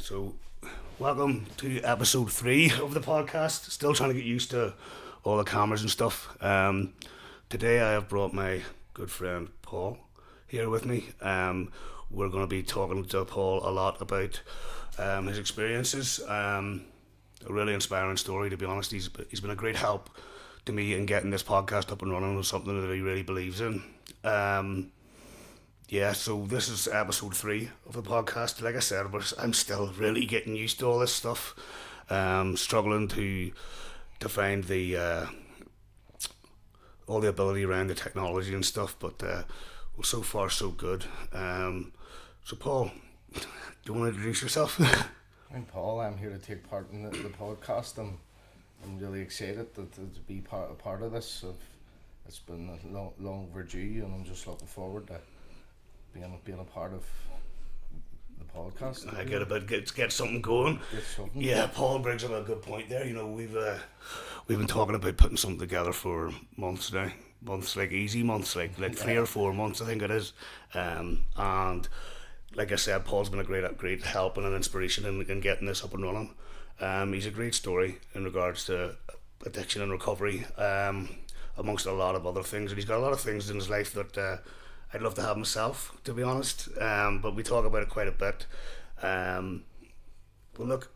So, welcome to episode 3 of the podcast. Still trying to get used to all the cameras and stuff. Today I have brought my good friend Paul here with me. We're going to be talking to Paul a lot about his experiences. A really inspiring story, to be honest. He's been a great help to me in getting this podcast up and running with something that he really believes in. So this is episode 3 of the podcast. Like I said, I'm still really getting used to all this stuff. Struggling to find the all the ability around the technology and stuff, but well, so far so good. So Paul, do you want to introduce yourself? I'm Paul. I'm here to take part in the podcast. I'm really excited to be a part of this. It's been long overdue, and I'm just looking forward to being a part of the podcast. I get something going. Yeah, Paul brings up a good point there. You know, we've been talking about putting something together for months now. Easy months, like 3 or 4 months, I think it is. And like I said, Paul's been a great help and an inspiration in getting this up and running. He's a great story in regards to addiction and recovery, amongst a lot of other things. And he's got a lot of things in his life that I'd love to have myself, to be honest. But we talk about it quite a bit. Well, look,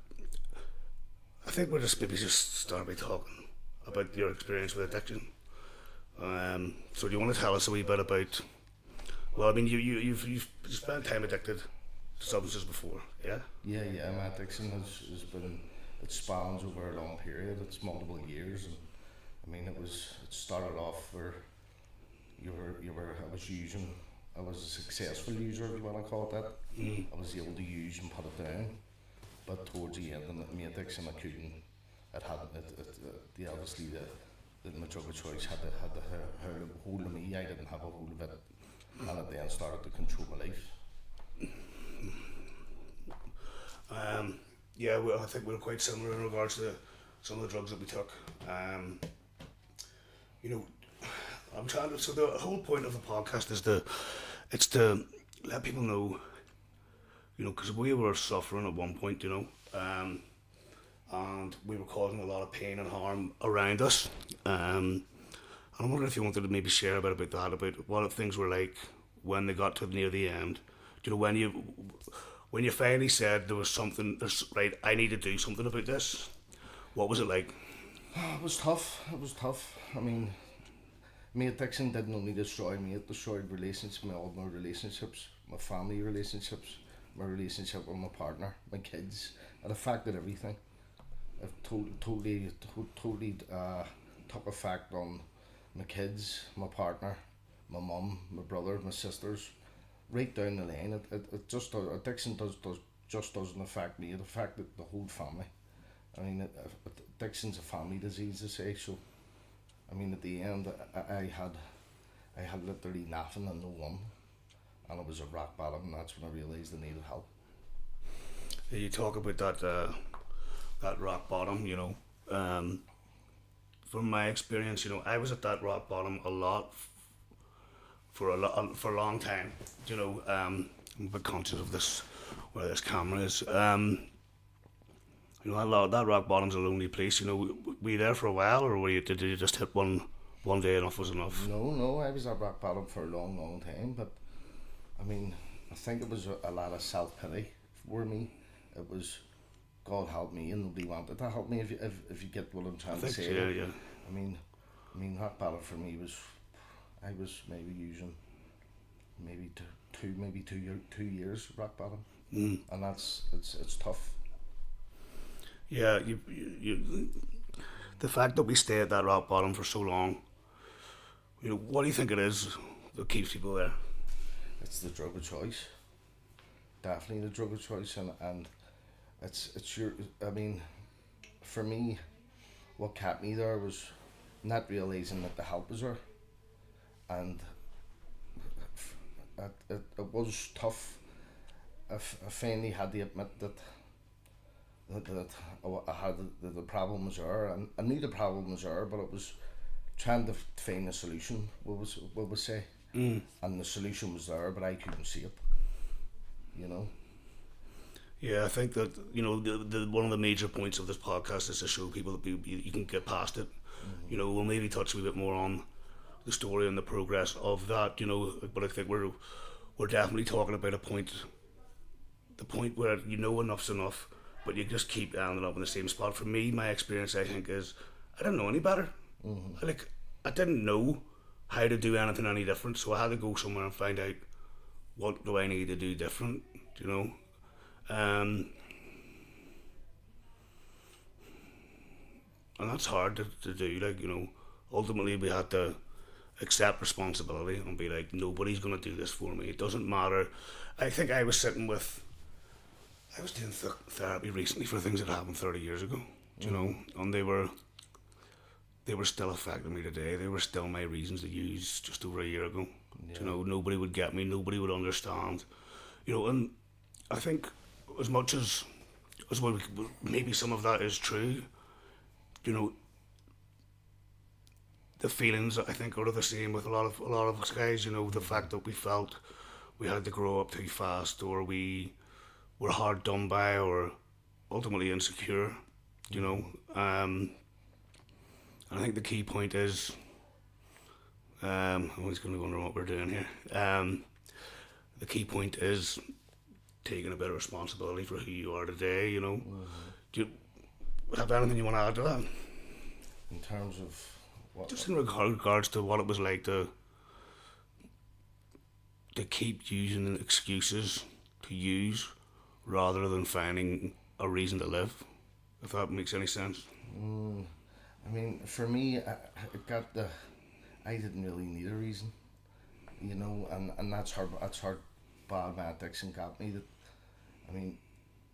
I think we'll just start by talking about your experience with addiction. So do you want to tell us a wee bit about? Well, I mean, you've spent time addicted to substances before, yeah? Yeah. My addiction has been, it spans over a long period. It's multiple years, and I mean, it started off where I was a successful user, if you want to call it that. I was able to use and put it down, but towards the end of my addiction, I couldn't. Obviously my drug of choice had a hold of me. I didn't have a hold of it, and it then started to control my life. I think we're quite similar in regards to some of the drugs that we took. I'm trying to. So the whole point of the podcast is to let people know, because we were suffering at one point, and we were causing a lot of pain and harm around us. And I'm wondering if you wanted to maybe share a bit about that, about what things were like when they got to near the end. When you finally said there was something, right, I need to do something about this. What was it like? It was tough. I mean, my addiction didn't only destroy me, it destroyed all my relationships, my family relationships, my relationship with my partner, my kids. It affected everything. It totally took effect on my kids, my partner, my mum, my brother, my sisters, right down the line. Addiction doesn't affect me, it affected the whole family. I mean, addiction's a family disease, they say, so I mean, at the end, I had literally nothing and no one, and it was a rock bottom, and that's when I realised I needed help. You talk about that rock bottom, from my experience, I was at that rock bottom a lot for a long time. I'm a bit conscious of this, where this camera is. That rock bottom's a lonely place. Were you there for a while, or did you just hit one day enough was enough? No, I was at rock bottom for a long time, but I mean, I think it was a lot of self-pity for me. It was, God help me, and nobody wanted to help me, if you get what I'm trying to say. So, yeah. I mean, rock bottom for me was, I was maybe using maybe two years rock bottom, and it's tough. Yeah, the fact that we stay at that rock bottom for so long, what do you think it is that keeps people there? It's the drug of choice. Definitely the drug of choice, and it's your. I mean, for me, what kept me there was not realising that the help was there, and it was tough. I finally had to admit that I had the problem was there, and I knew the problem was there, but it was trying to find a solution. What we say, and the solution was there, but I couldn't see it. Yeah, I think that, the one of the major points of this podcast is to show people that you can get past it. We'll maybe touch a wee bit more on the story and the progress of that, but I think we're definitely talking about the point where enough's enough, but you just keep ending up in the same spot. For me, my experience, I think, is I didn't know any better. I didn't know how to do anything any different, so I had to go somewhere and find out what do I need to do different, and that's hard to do. Ultimately we had to accept responsibility and be like, nobody's going to do this for me. It doesn't matter. I think I was doing therapy recently for things that happened 30 years ago, and they were still affecting me today. They were still my reasons to use just over a year ago. Nobody would get me, nobody would understand, and I think as much as well, maybe some of that is true, the feelings, I think, are the same with a lot of us guys. The fact that we felt we had to grow up too fast, or we were hard done by, or ultimately insecure. And I think the key point is, I'm always going to wonder what we're doing here. The key point is taking a bit of responsibility for who you are today. Do you have anything you want to add to that? In terms of what? Just in regards to what it was like to keep using excuses to use rather than finding a reason to live, if that makes any sense. I mean, for me, I didn't really need a reason, and that's how bad my addiction got me. That, I mean,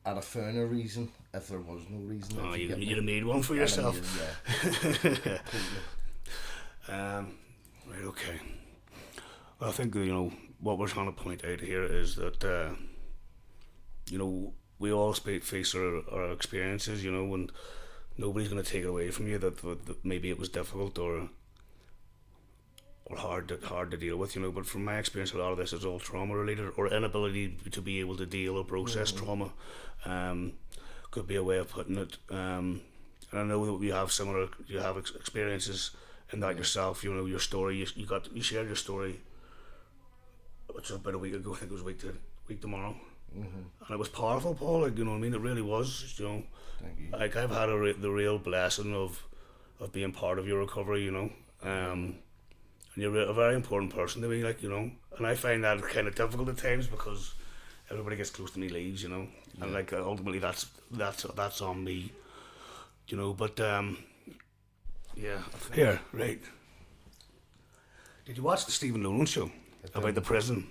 I'd have found a reason if there was no reason. Oh, you'd have made one for yourself. Yeah. Right, okay. Well, I think, what we're trying to point out here is that, we all face our experiences, and nobody's going to take it away from you that maybe it was difficult or hard to deal with, but from my experience, a lot of this is all trauma related, or inability to be able to deal or process trauma. Could be a way of putting it. And I know that you have experiences in that yourself. Your story. You shared your story, which was about a week ago. I think it was week tomorrow. And it was powerful, Paul. It really was. Thank you. Like, I've had the real blessing of being part of your recovery. And you're a very important person to me, and I find that kind of difficult at times because everybody gets close to me leaves, and ultimately that's on me, but yeah. Here, right. Did you watch the Stephen Nolan show about the prison?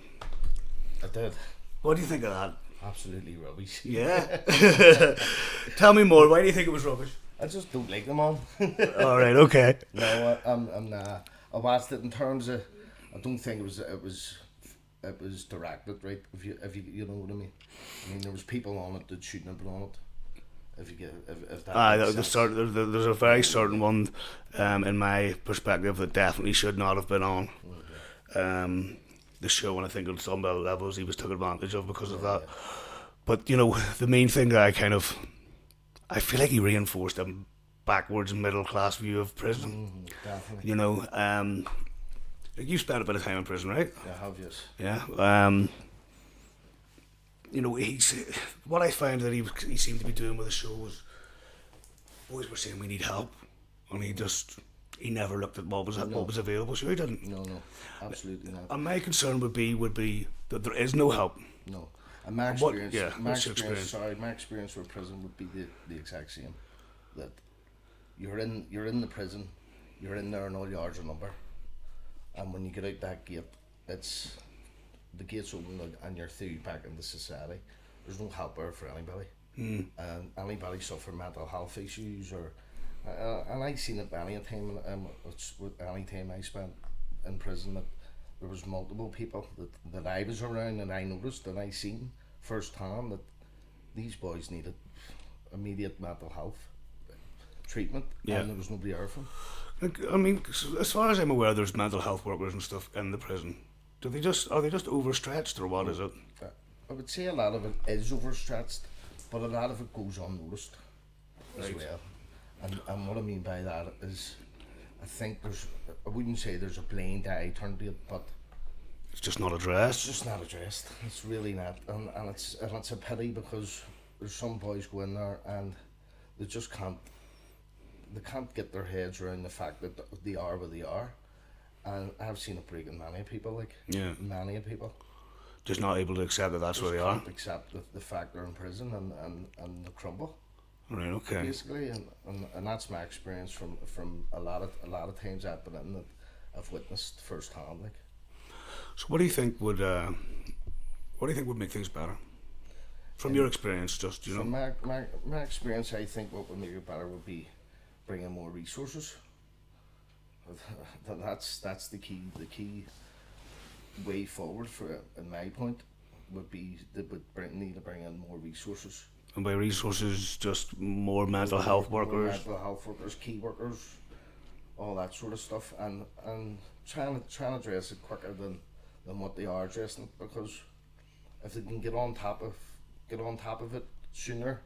I did. What do you think of that? Absolutely rubbish. Yeah. Tell me more. Why do you think it was rubbish? I just don't like them all. All right. Okay. No, I watched it in terms of. I don't think it was directed right. If you know what I mean. I mean, there was people on it that shouldn't have been on it. If that. There's a very certain one, in my perspective, that definitely should not have been on. The show, and I think on some levels he was taken advantage of because of that. But the main thing that I feel like he reinforced a backwards middle class view of prison. Definitely. You spent a bit of time in prison, right? I have, yes. Yeah. What I found that he seemed to be doing with the show was, boys were saying we need help, and he never looked at what was available. Sure, he didn't. No, absolutely not. And my concern would be that there is no help. No. And my experience with prison would be the exact same. That you're in the prison, you're in there and all your hours are numbered. And when you get out that gate, the gate's open and you're through back into society. There's no help there for anybody. And anybody suffer mental health issues and I seen it any time I spent in prison, that there was multiple people that I was around and I noticed and I seen firsthand that these boys needed immediate mental health treatment, and there was nobody there for them. I mean, as far as I'm aware, there's mental health workers and stuff in the prison. Are they just overstretched, or what is it? I would say a lot of it is overstretched, but a lot of it goes unnoticed as Right. well. And what I mean by that is, I think I wouldn't say there's a blind eye turned to it, but It's just not it's addressed. just not addressed. It's really not, and it's a pity, because there's some boys go in there and they just can't get their heads around the fact that they are where they are, and I've seen it breaking many people, like Yeah. many people Just not able to accept that that's just where they are. can't accept the fact they're in prison, and they crumble Right, okay. basically, and that's my experience from a lot of times I've been in that I've witnessed firsthand, like. So what do you think would make things better? From your experience, just, you know? From my experience, I think what would make it better would be bringing more resources. That's the key way forward for, in my point, would be that need to bring in more resources. And by resources, just more mental health More workers. mental health workers, key workers, all that sort of stuff, and trying to address it quicker than what they are addressing it, because if they can get on top of it sooner,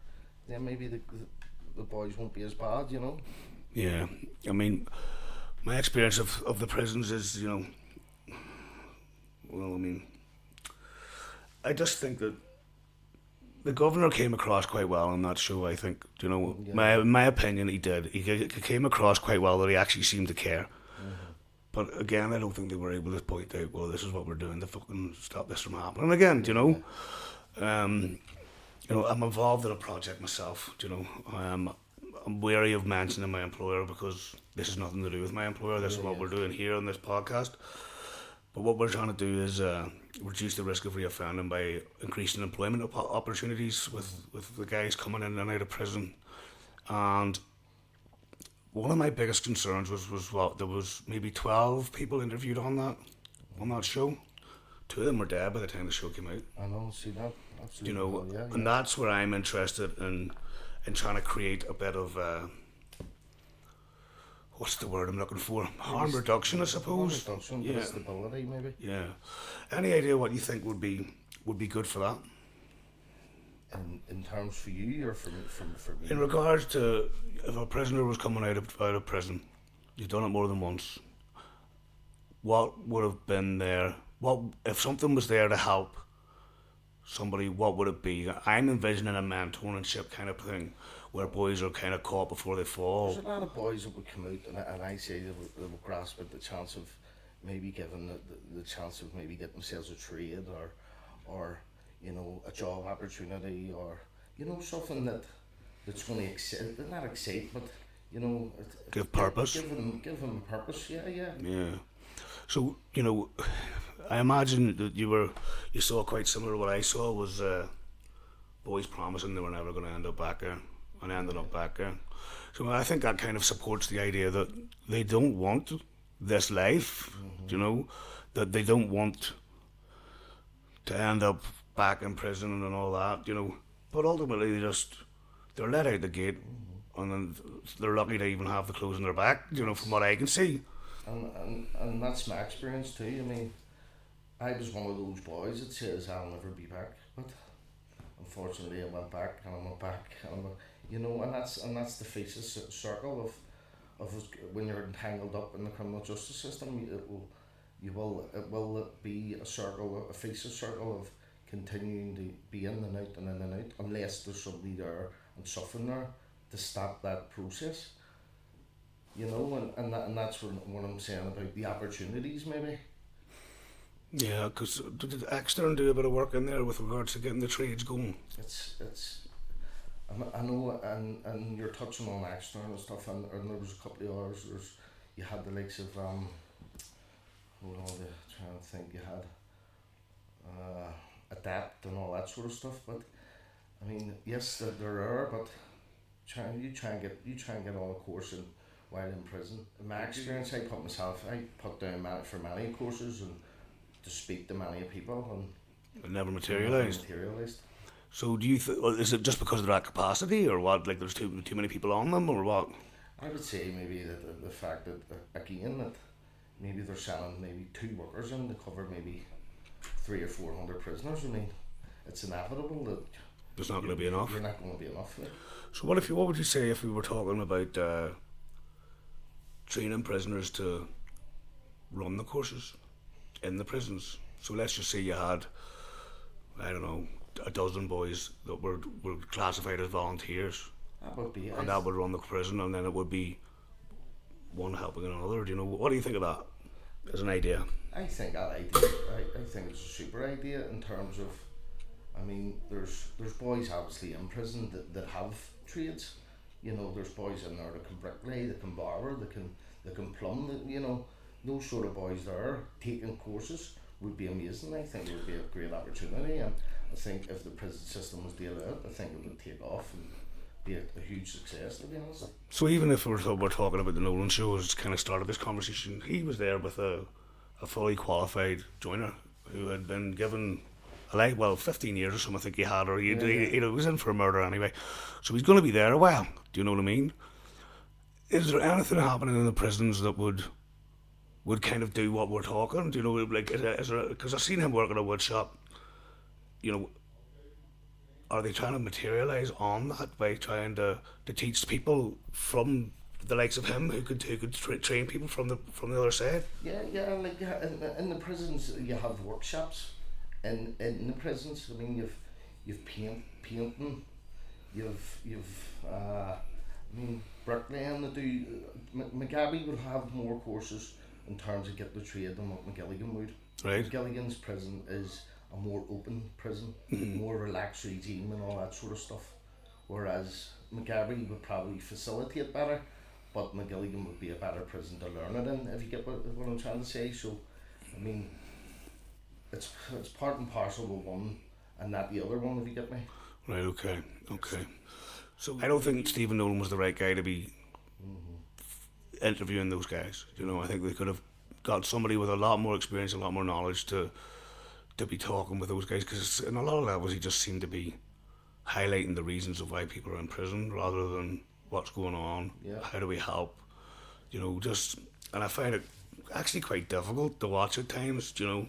then maybe the boys won't be as bad, you know. Yeah, I mean, my experience of the prisons is, you know, well, I mean, I just think that the governor came across quite well on that show, I think. You know, Yeah. my opinion, he did. He came across quite well, that he actually seemed to care. But again, I don't think they were able to point out, well, this is what we're doing to fucking stop this from happening again, you know. You know, I'm involved in a project myself, you know. I'm wary of mentioning my employer, because this has nothing to do with my employer. This is what we're doing here on this podcast. But what we're trying to do is reduce the risk of reoffending by increasing employment opportunities with the guys coming in and out of prison. And one of my biggest concerns was what, there was maybe 12 people interviewed on that show. 2 of them were dead by the time the show came out. I know, see that. Absolutely. You know, Well, yeah. and that's where I'm interested in trying to create a bit of what's the word I'm looking for? Harm reduction, I suppose. Harm reduction, Yeah. stability, maybe. Yeah. Any idea what you think would be good for that? In terms for you or for me? In regards to, if a prisoner was coming out of prison, you've done it more than once, what would have been there? What if something was there to help somebody? What would it be? I'm envisioning a mentorship kind of thing, where boys are kind of caught before they fall. There's a lot of boys that would come out, and I say they would grasp at the chance of maybe given the chance of maybe getting themselves a trade, or you know, a job opportunity, or you know, something that's going to excite, not excite, but you know, Give purpose. Give them a purpose. Yeah. Yeah. So, you know, I imagine that you saw quite similar to what I saw, was boys promising they were never going to end up back there, and ended up back there. So I think that kind of supports the idea that they don't want this life, you know, that they don't want to end up back in prison and all that, you know. But ultimately they're let out the gate, and then they're lucky to even have the clothes on their back, you know, from what I can see. And that's my experience too. I mean, I was one of those boys that says I'll never be back, but unfortunately I went back, and I went back, and you know, and that's the vicious circle of when you're entangled up in the criminal justice system. It will be a vicious circle of continuing to be in and out and in and out, unless there's somebody there and something there to stop that process. You know, and that's what I'm saying about the opportunities, maybe. Yeah, because did Extern do a bit of work in there with regards to getting the trades going? I know, and you're touching on Extern and stuff, and there was a couple of hours. You had the likes of hold on, trying to think. You had Adapt and all that sort of stuff. But I mean, yes, there are, but you try and get on a course and while in prison. In my experience, I put down for many courses and to speak to many people, and It never materialised. Materialised. So do you is it just because they're at capacity, or what? Like there's too many people on them, or what? I would say maybe the fact that again that maybe they're selling maybe 2 workers in to cover maybe 300 or 400 prisoners. I mean, it's inevitable that there's not going to be enough. You're not going to be enough. Like. So what would you say if we were talking about training prisoners to run the courses in the prisons? So let's just say you had, I don't know, a dozen boys that were classified as volunteers. That would be. And that would run the prison, and then it would be one helping another. Do you know, what do you think of that as an idea? I think that idea. I think it's a super idea in terms of. I mean, there's boys obviously in prison that have trades. You know, there's boys in there that can bricklay, that can barber, that can plumb. That, you know, those sort of boys there taking courses would be amazing. I think it would be a great opportunity, and I think if the prison system was to allow it, I think it would take off and be a huge success, to be honest. So even if we're talking about the Nolan show, as kind of started this conversation, he was there with a fully qualified joiner who had been given 15 years or something, I think he had, or he was in for a murder anyway. So he's going to be there a while. Do you know what I mean? Is there anything happening in the prisons that would kind of do what we're talking? Do you know, like, is there? Because I've seen him work at a wood shop. You know, are they trying to materialise on that by trying to teach people from the likes of him who could train people from the other side? Yeah, like in the prisons you have workshops. In the prisons, I mean, you've painting, you've bricklaying. They do. McGabby would have more courses in terms of get the trade than what McGilligan would. Right. McGilligan's prison is a more open prison, more relaxed regime and all that sort of stuff. Whereas McGabby would probably facilitate better, but McGilligan would be a better prison to learn it in, if you get what I'm trying to say. So, I mean, it's part and parcel with one and not the other one, if you get me. Right, okay. So I don't think Stephen Nolan was the right guy to be interviewing those guys. You know, I think they could have got somebody with a lot more experience, a lot more knowledge to be talking with those guys, because in a lot of levels he just seemed to be highlighting the reasons of why people are in prison rather than what's going on, how do we help, you know, and I find it actually quite difficult to watch at times, you know.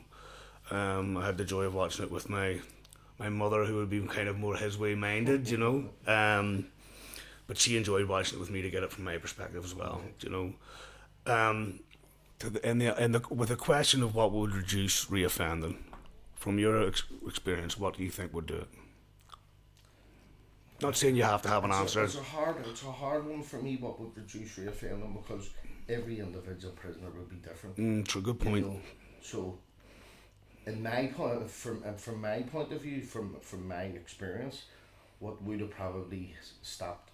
I had the joy of watching it with my mother, who would be kind of more his way minded, you know, but she enjoyed watching it with me to get it from my perspective as well, you know. With the question of what would reduce reoffending, from your experience, what do you think would do it? Not saying you have to have an answer. It's a hard one for me. What would reduce reoffending, because every individual prisoner would be different. True, good point. You know, so, in my point, from my point of view, from my experience, what would have probably stopped?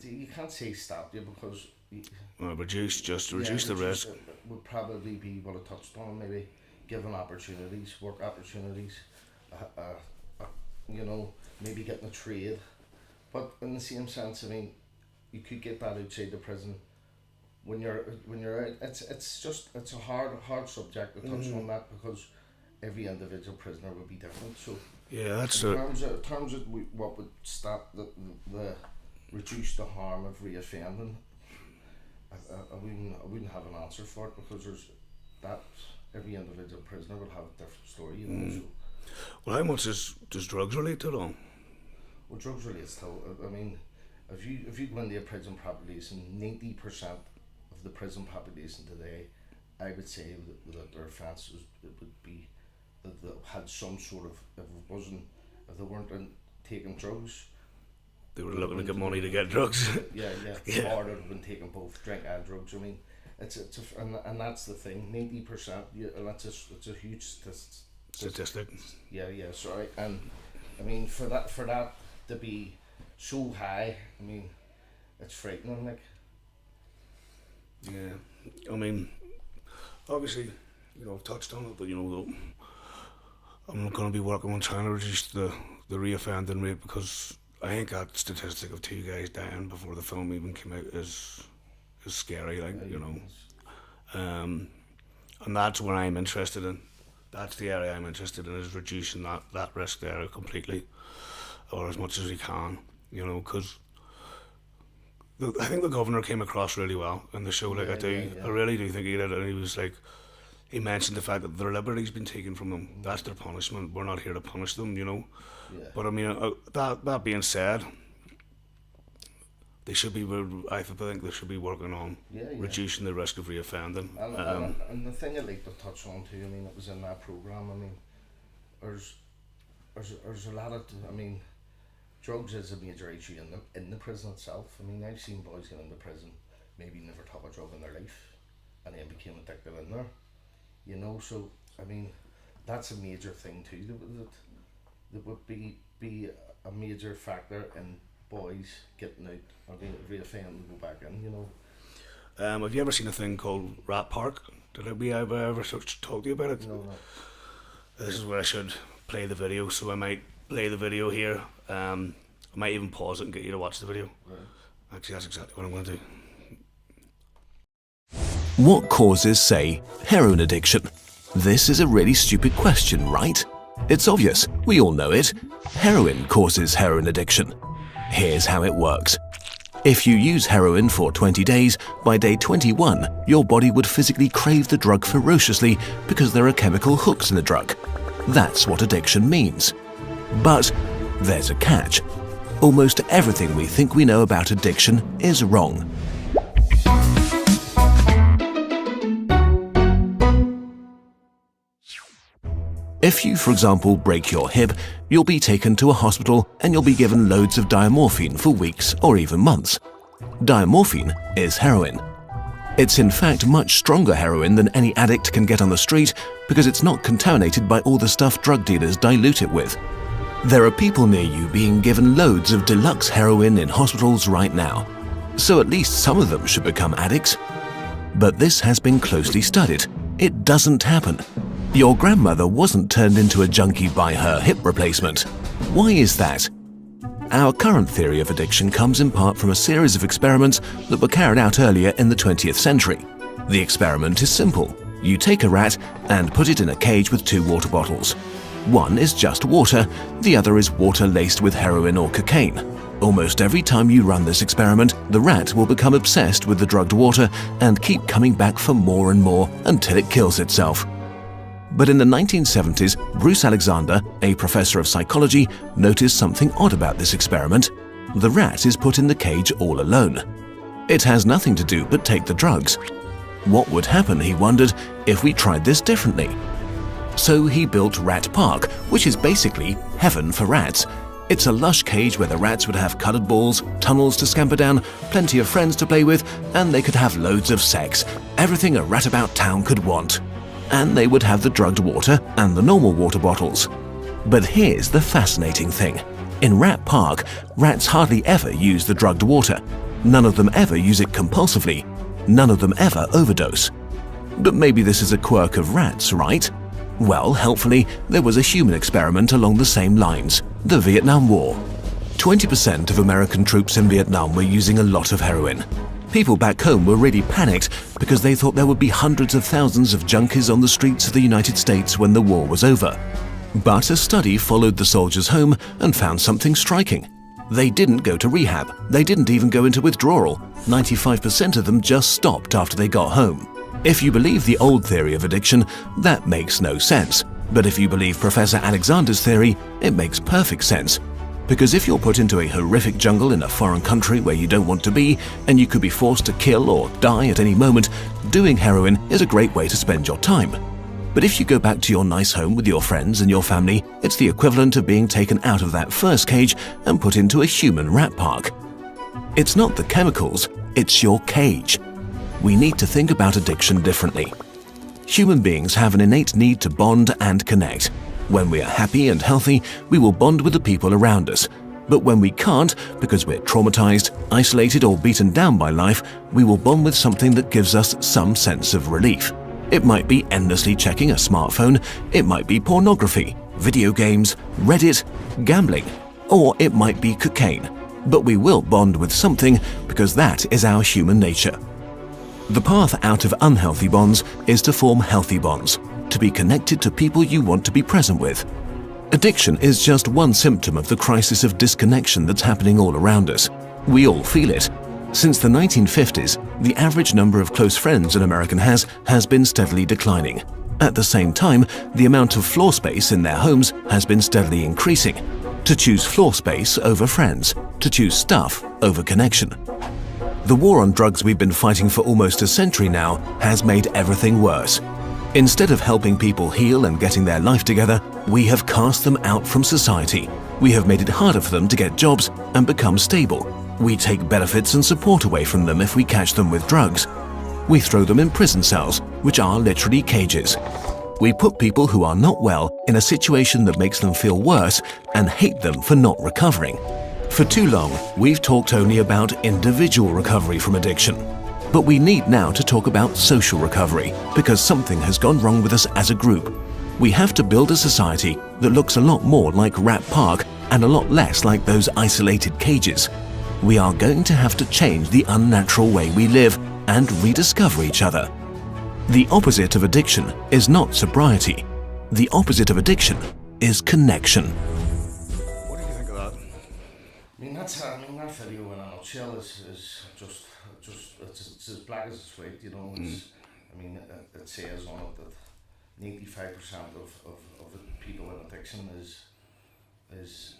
You can't say stopped you, because reduce the risk. It would probably be what I touched on, maybe given opportunities, work opportunities, you know, maybe getting a trade. But in the same sense, I mean, you could get that outside the prison. When you're out, it's a hard subject to touch on that, because every individual prisoner would be different. So yeah, that's in terms of what would stop the reduce the harm of reoffending, I wouldn't have an answer for it, because every individual prisoner will have a different story, you know. So, well, how much does drugs relate to it all? Well, drugs relate still. I mean, if you go into a prison population, 90% of the prison population today, I would say that their offences would be that they had some sort of, if they weren't taking drugs, they were looking to get money to get drugs. yeah. Or they'd have been taking both drink and drugs. I mean, and that's the thing. 90%. And it's a huge statistic. Yeah. Sorry, and I mean for that to be so high, I mean, it's frightening. Like. Yeah, I mean, obviously, you know, I've touched on it, but you know, I'm not going to be working on trying to reduce the reoffending rate, because I think that statistic of 2 guys dying before the film even came out is scary, like, you know. And that's what I'm interested in. That's the area I'm interested in, is reducing that risk there completely, or as much as we can, you know, because I think the governor came across really well in the show. Like, I really do think he did, and he was like, he mentioned the fact that their liberty's been taken from them. That's their punishment. We're not here to punish them, you know. Yeah. But I mean, that being said, they should be. I think they should be working on reducing the risk of reoffending. And the thing I'd like to touch on too, I mean, it was in that program. I mean, there's a lot of, I mean, drugs is a major issue in the prison itself. I mean, I've seen boys get into prison, maybe never took a drug in their life, and then became addicted in there. You know, so I mean, that's a major thing too. That would be a major factor in boys getting out or being reoffend and go back in. You know. Have you ever seen a thing called Rat Park? Did I ever talk to you about it? No. This is where I should play the video, so I might play the video here. I might even pause it and get you to watch the video. Right. Actually, that's exactly what I'm going to do. What causes, say, heroin addiction? This is a really stupid question, right? It's obvious, we all know it. Heroin causes heroin addiction. Here's how it works. If you use heroin for 20 days, by day 21, your body would physically crave the drug ferociously because there are chemical hooks in the drug. That's what addiction means. But there's a catch. Almost everything we think we know about addiction is wrong. If you, for example, break your hip, you'll be taken to a hospital and you'll be given loads of diamorphine for weeks or even months. Diamorphine is heroin. It's in fact much stronger heroin than any addict can get on the street because it's not contaminated by all the stuff drug dealers dilute it with. There are people near you being given loads of deluxe heroin in hospitals right now, so at least some of them should become addicts. But this has been closely studied. It doesn't happen. Your grandmother wasn't turned into a junkie by her hip replacement. Why is that? Our current theory of addiction comes in part from a series of experiments that were carried out earlier in the 20th century. The experiment is simple. You take a rat and put it in a cage with 2 water bottles. One is just water, the other is water laced with heroin or cocaine. Almost every time you run this experiment, the rat will become obsessed with the drugged water and keep coming back for more and more until it kills itself. But in the 1970s, Bruce Alexander, a professor of psychology, noticed something odd about this experiment. The rat is put in the cage all alone. It has nothing to do but take the drugs. What would happen, he wondered, if we tried this differently? So he built Rat Park, which is basically heaven for rats. It's a lush cage where the rats would have coloured balls, tunnels to scamper down, plenty of friends to play with, and they could have loads of sex. Everything a rat about town could want. And they would have the drugged water and the normal water bottles. But here's the fascinating thing. In Rat Park, rats hardly ever use the drugged water. None of them ever use it compulsively. None of them ever overdose. But maybe this is a quirk of rats, right? Well, helpfully, there was a human experiment along the same lines, the Vietnam War. 20% of American troops in Vietnam were using a lot of heroin. People back home were really panicked because they thought there would be hundreds of thousands of junkies on the streets of the United States when the war was over. But a study followed the soldiers home and found something striking. They didn't go to rehab. They didn't even go into withdrawal. 95% of them just stopped after they got home. If you believe the old theory of addiction, that makes no sense. But if you believe Professor Alexander's theory, it makes perfect sense. Because if you're put into a horrific jungle in a foreign country where you don't want to be, and you could be forced to kill or die at any moment, doing heroin is a great way to spend your time. But if you go back to your nice home with your friends and your family, it's the equivalent of being taken out of that first cage and put into a human rat park. It's not the chemicals, it's your cage. We need to think about addiction differently. Human beings have an innate need to bond and connect. When we are happy and healthy, we will bond with the people around us. But when we can't, because we're traumatized, isolated or beaten down by life, we will bond with something that gives us some sense of relief. It might be endlessly checking a smartphone, it might be pornography, video games, Reddit, gambling, or it might be cocaine. But we will bond with something because that is our human nature. The path out of unhealthy bonds is to form healthy bonds, to be connected to people you want to be present with. Addiction is just one symptom of the crisis of disconnection that's happening all around us. We all feel it. Since the 1950s, the average number of close friends an American has been steadily declining. At the same time, the amount of floor space in their homes has been steadily increasing. To choose floor space over friends, to choose stuff over connection. The war on drugs we've been fighting for almost a century now has made everything worse. Instead of helping people heal and getting their life together, we have cast them out from society. We have made it harder for them to get jobs and become stable. We take benefits and support away from them if we catch them with drugs. We throw them in prison cells, which are literally cages. We put people who are not well in a situation that makes them feel worse and hate them for not recovering. For too long, we've talked only about individual recovery from addiction. But we need now to talk about social recovery, because something has gone wrong with us as a group. We have to build a society that looks a lot more like Rat Park and a lot less like those isolated cages. We are going to have to change the unnatural way we live and rediscover each other. The opposite of addiction is not sobriety. The opposite of addiction is connection. What do you think of that? That video in a nutshell is just it's as black as it's white, you know. It says on it that 95% of the people in addiction is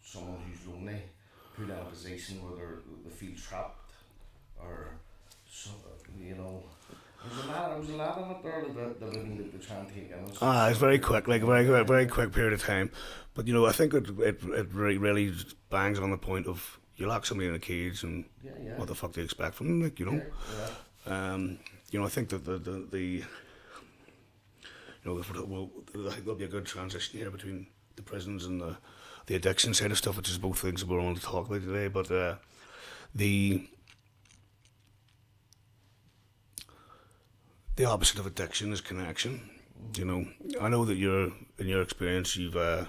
someone who's lonely, put in a position where they feel trapped, or so, you know. There was a lot of it there that we needed to try and take in. It's very quick, like a very quick period of time. But you know, I think it really bangs on the point of you lock somebody in a cage and what the fuck do you expect from them, like, you know. You know, I think that the you know, I think there'll be a good transition here between the prisons and the addiction side of stuff, which is both things that we're on to talk about today. But the opposite of addiction is connection. You know, I know that in your experience, you've got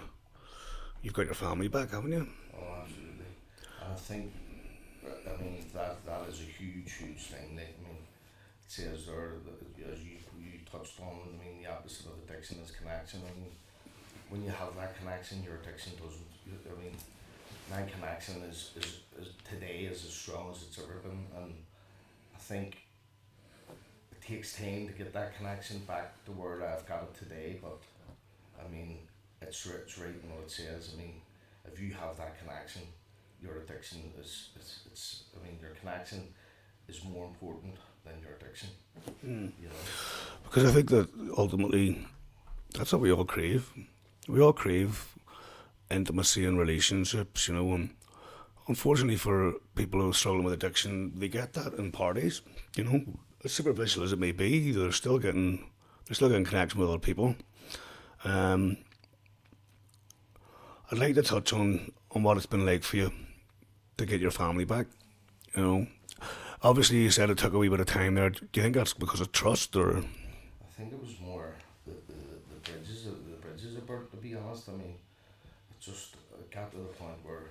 your family back, haven't you? Oh, absolutely. I think, that is a huge thing. It says there, as you touched on, the opposite of addiction is connection. When you have that connection, your addiction doesn't. My connection is today is as strong as it's ever been, and I think it takes time to get that connection back to where I've got it today. But it's right in what it says. If you have that connection, your addiction is your connection is more important than your addiction. You know? Because I think that ultimately that's what we all crave. We all crave intimacy and relationships, you know, and unfortunately for people who are struggling with addiction, they get that in parties, you know, as superficial as it may be. They're still getting connection with other people. I'd like to touch on what it's been like for you to get your family back, you know. Obviously you said it took a wee bit of time there. Do you think that's because of trust, or? I think it was more the bridges are burnt, to be honest. It got to the point where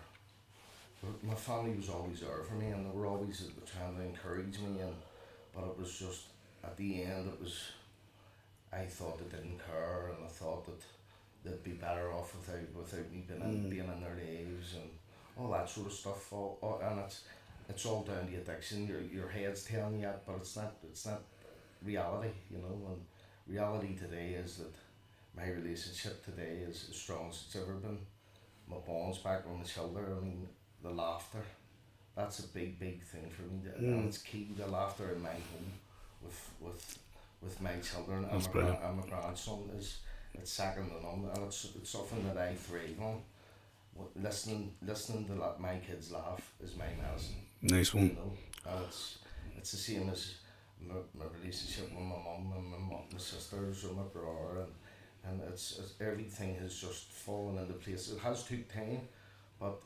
my family was always there for me, and they were always trying to encourage me, but it was just, at the end, I thought they didn't care, and I thought that they'd be better off without me being in their lives, and all that sort of stuff. And it's all down to addiction. Your head's telling you that, but it's not reality, you know. And reality today is that my relationship today is as strong as it's ever been. My bond's back on the shoulder. The laughter, that's a big thing for me. And it's key, the laughter in my home with my children and my grandson it's second to none, and it's something that I thrive on. Listening to my kids laugh is my medicine. Nice one. You know? And it's the same as my relationship with my mum and my sisters and my brother, and it's everything has just fallen into place. It has took time, but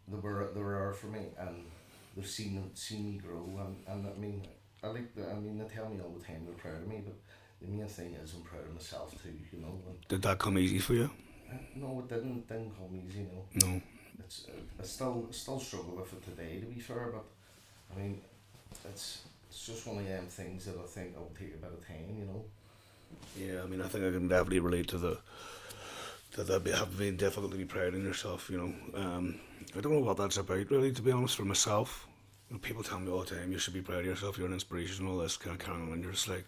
they were there for me, and they've seen me grow, and they tell me all the time they're proud of me, but the main thing is I'm proud of myself too, you know. Did that come easy for you? No, it didn't come easy, no. No. I still struggle with it today, to be fair, but it's just one of them things that I think will take a bit of time, you know. Yeah, I think I can definitely relate to that have been difficult to be proud in yourself, you know. I don't know what that's about, really, to be honest, for myself. You know, people tell me all the time, you should be proud of yourself, you're an inspiration, all this kind of carrying on, and you're just like,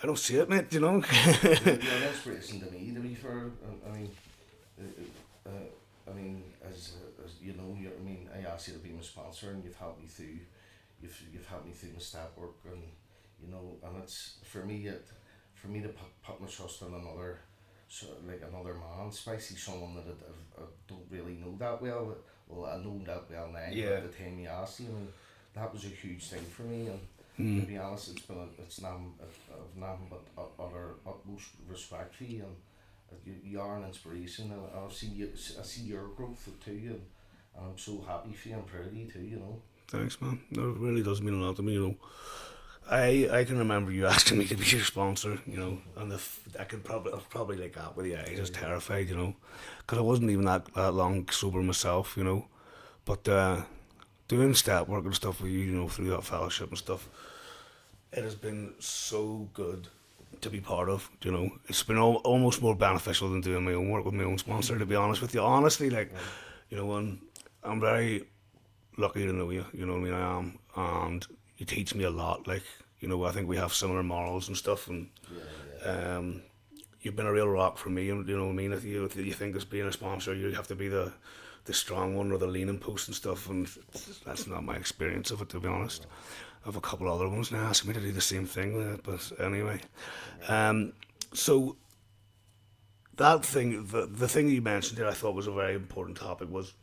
I don't see it, mate, you know. You're an inspiration to me, to be fair. I mean, as you know, I asked you to be my sponsor, and you've helped me through. You've helped me through my step work, and you know, and it's for me to put my trust in another, like another man, especially someone that I don't really know that well. Well, I know that well now. Yeah. But at the time you asked, you know, that was a huge thing for me, and to be honest, it's nothing but utter utmost respect for you, and you are an inspiration, and I see your growth too, and I'm so happy for you and proud of you too, you know. Thanks, man. No, it really does mean a lot to me, you know. I can remember you asking me to be your sponsor, you know, and I was probably like that with you, I was terrified, you know, because I wasn't even that long sober myself, you know, but doing step work and stuff with you, you know, through that fellowship and stuff, it has been so good to be part of, you know. It's been almost more beneficial than doing my own work with my own sponsor, to be honest with you. Honestly, like, you know, and I'm very lucky to know you, you know what I mean, I am, and you teach me a lot, like, you know, I think we have similar morals and stuff, and you've been a real rock for me, and you know what I mean, if you think as being a sponsor you have to be the strong one or the leaning post and stuff, and that's not my experience of it, to be honest. I have a couple other ones now asking me to do the same thing, but anyway. So that thing, the thing that you mentioned there, I thought was a very important topic, was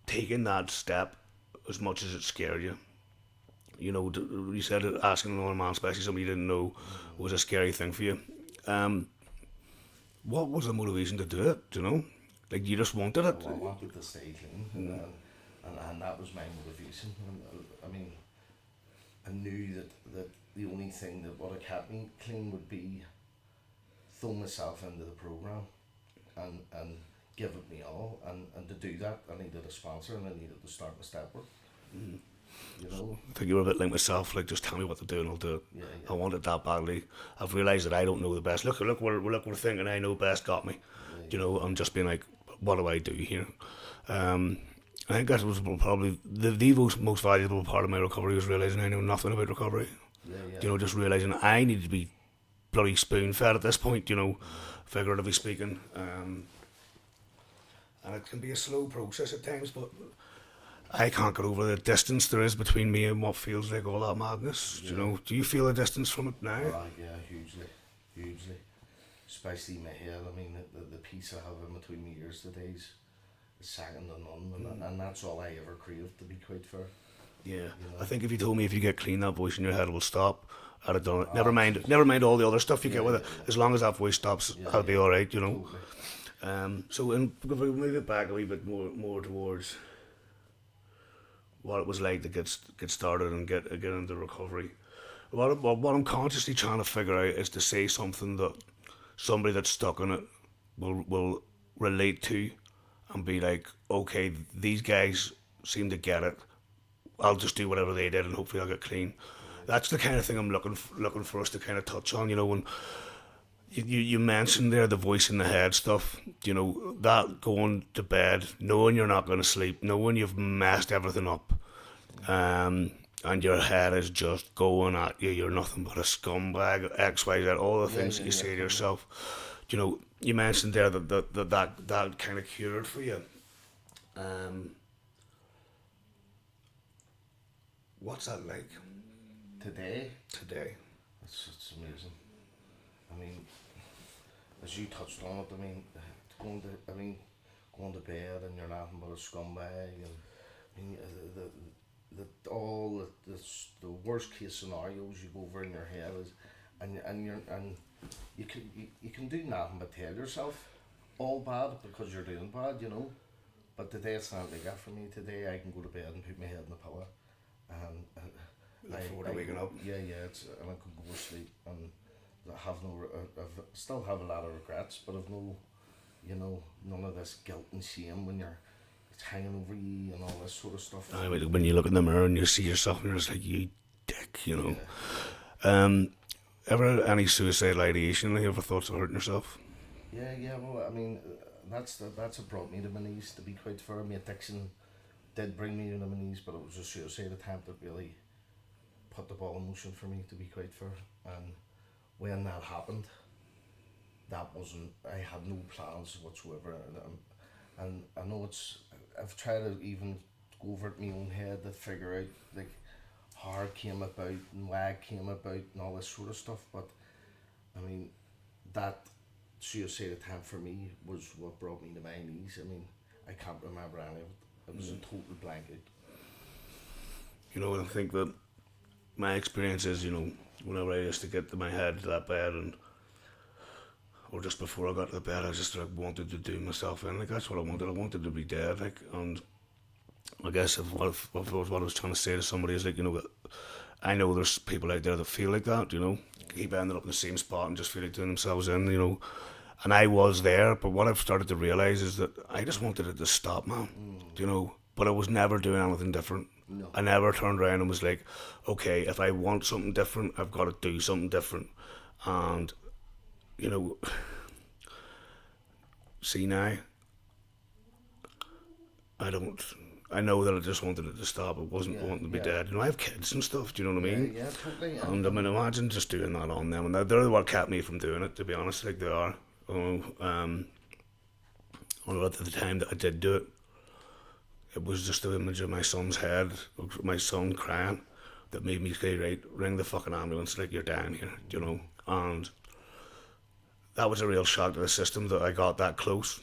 taking that step as much as it scared you. You know, you said asking another man, especially somebody you didn't know, was a scary thing for you. What was the motivation to do it, do you know? Like, you just wanted it? Well, I wanted to stay clean, and that was my motivation. I mean, I knew that the only thing that would have kept me clean would be throw myself into the program and give it me all, and to do that I needed a sponsor, and I needed to start my step work. You know? I think you were a bit like myself, like, just tell me what to do and I'll do it. Yeah. I want it that badly. I've realised that I don't know the best. Look, we're thinking I know best got me. You know, I'm just being like, what do I do here? I think that was probably the most valuable part of my recovery, was realising I know nothing about recovery. You know, just realising I need to be bloody spoon fed at this point, you know, figuratively speaking. And it can be a slow process at times, but I can't get over the distance there is between me and what feels like all that madness. You know, do you feel a distance from it now? Yeah, hugely. Especially my head. I mean, the peace I have in between my ears today is second to none, and that's all I ever craved, to be quite fair. Yeah, you know? I think if you told me if you get clean, that voice in your head will stop, I'd have done it. Never mind all the other stuff you get with it. As long as that voice stops, I'll be all right, you know. Totally. So if we move it back a wee bit more towards what it was like to get started and get into recovery. What I'm consciously trying to figure out is to say something that somebody that's stuck in it will relate to, and be like, okay, these guys seem to get it. I'll just do whatever they did and hopefully I'll get clean. That's the kind of thing I'm looking for us to kind of touch on. You know, when you mentioned there the voice in the head stuff, you know, that going to bed, knowing you're not going to sleep, knowing you've messed everything up, and your head is just going at you, you're nothing but a scumbag, X, Y, Z, all the things that you say to yourself. You know, you mentioned there that kind of cured for you. What's that like? Today? It's amazing. I mean, as you touched on it, I mean, going to bed and you're nothing but a scumbag, and I mean, the worst case scenarios you go over in your head is, and you can do nothing but tell yourself all bad because you're doing bad, you know. But today it's not like that for me. Today I can go to bed and put my head in the pillow, and look forward to waking up. Yeah, and I can go to sleep, and I have I still have a lot of regrets, but I've no, you know, none of this guilt and shame when it's hanging over you and all this sort of stuff. When you look in the mirror and you see yourself and you're just like, you dick, you know. Ever any suicidal ideation? Have you ever thoughts of hurting yourself? Yeah. Well, I mean, that's what brought me to my knees. To be quite fair, my addiction did bring me to my knees, but it was a suicide attempt that really put the ball in motion for me. To be quite fair, and when that happened, that wasn't. I had no plans whatsoever, and I know it's. I've tried to even go over it in my own head to figure out like how it came about and why it came about and all this sort of stuff. But I mean, that suicide attempt for me was what brought me to my knees. I mean, I can't remember any of it. It was a total blanket. You know, I think that my experience is, you know, whenever I used to get to my head to that bed, and or just before I got to the bed, I just like wanted to do myself in. Like that's what I wanted. I wanted to be dead. Like, and I guess if what I was trying to say to somebody is like, you know, I know there's people out there that feel like that. You know, keep ending up in the same spot and just feel like doing themselves in. You know, and I was there. But what I've started to realize is that I just wanted it to stop, man. You know, but I was never doing anything different. No. I never turned around and was like, okay, if I want something different, I've got to do something different. And, you know, see now, I know that I just wanted it to stop. I wasn't wanting to be dead. You know, I have kids and stuff, do you know what I mean? Yeah, totally. And I mean, imagine just doing that on them. And they're what kept me from doing it, to be honest, like they are. Or at the time that I did do it, it was just the image of my son's head, my son crying, that made me say, right, ring the fucking ambulance, like you're down here, you know. And that was a real shock to the system that I got that close.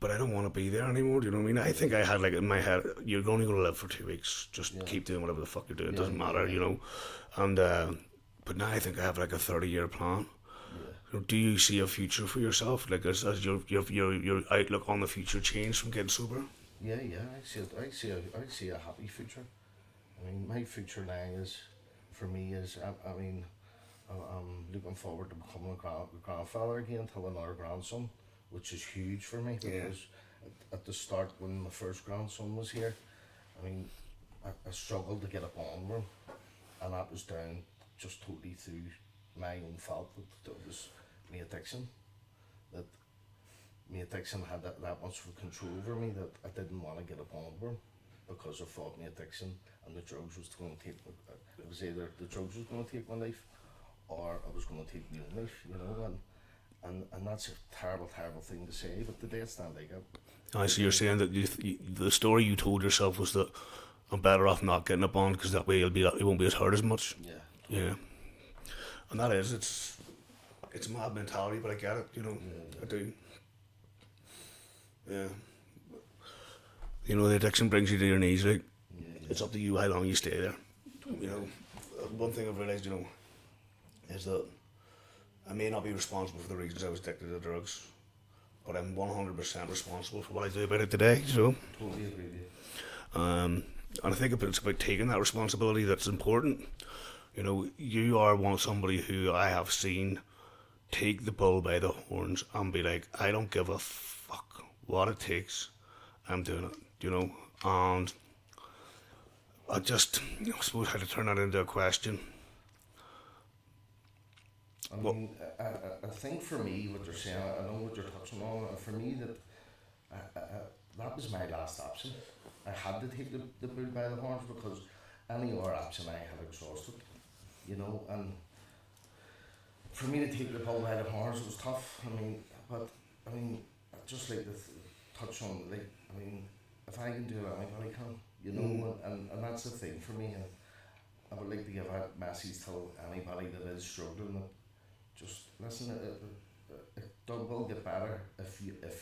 But I don't want to be there anymore, do you know what I mean? I think I had like in my head, you're only going to live for 2 weeks, just keep doing whatever the fuck you're doing, it doesn't matter, you know. And but now I think I have like a 30-year plan. Do you see a future for yourself? Like, as your outlook on the future changed from getting sober? Yeah. I see a happy future. I mean, my future now is, for me, is I mean, I'm looking forward to becoming a grandfather again to another grandson, which is huge for me because at the start when my first grandson was here, I mean, I struggled to get a bond with him, and that was down just totally through my own fault. That was my addiction. That my addiction had that much control over me that I didn't want to get a bond with him because I thought my addiction and the drugs was going to take. It was either the drugs was going to take my life, or I was going to take my own life. You know, and that's a terrible thing to say. But today it's not like it. So you're saying that the story you told yourself was that I'm better off not getting a bond because that way it won't be as hurt as much. Yeah. And that is, it's mad mentality, but I get it, you know, I do. Yeah. You know, the addiction brings you to your knees, like, it's up to you how long you stay there. You know, one thing I've realised, you know, is that I may not be responsible for the reasons I was addicted to drugs, but I'm 100% responsible for what I do about it today, so. Totally agree with you. And I think it's about taking that responsibility that's important. You know, you are somebody who I have seen take the bull by the horns and be like, I don't give a fuck what it takes, I'm doing it, you know. And I suppose how to turn that into a question. I mean, I think for me, what you're saying, I know what you're touching on. For me, that was my last option. I had to take the bull by the horns because any other option I had exhausted, you know. And for me to take the bull by the horns was tough. I mean, just like to touch on, like, I mean, if I can do it, anybody can, you know. And that's the thing for me. And I would like to give a message to anybody that is struggling that just listen. It will get better if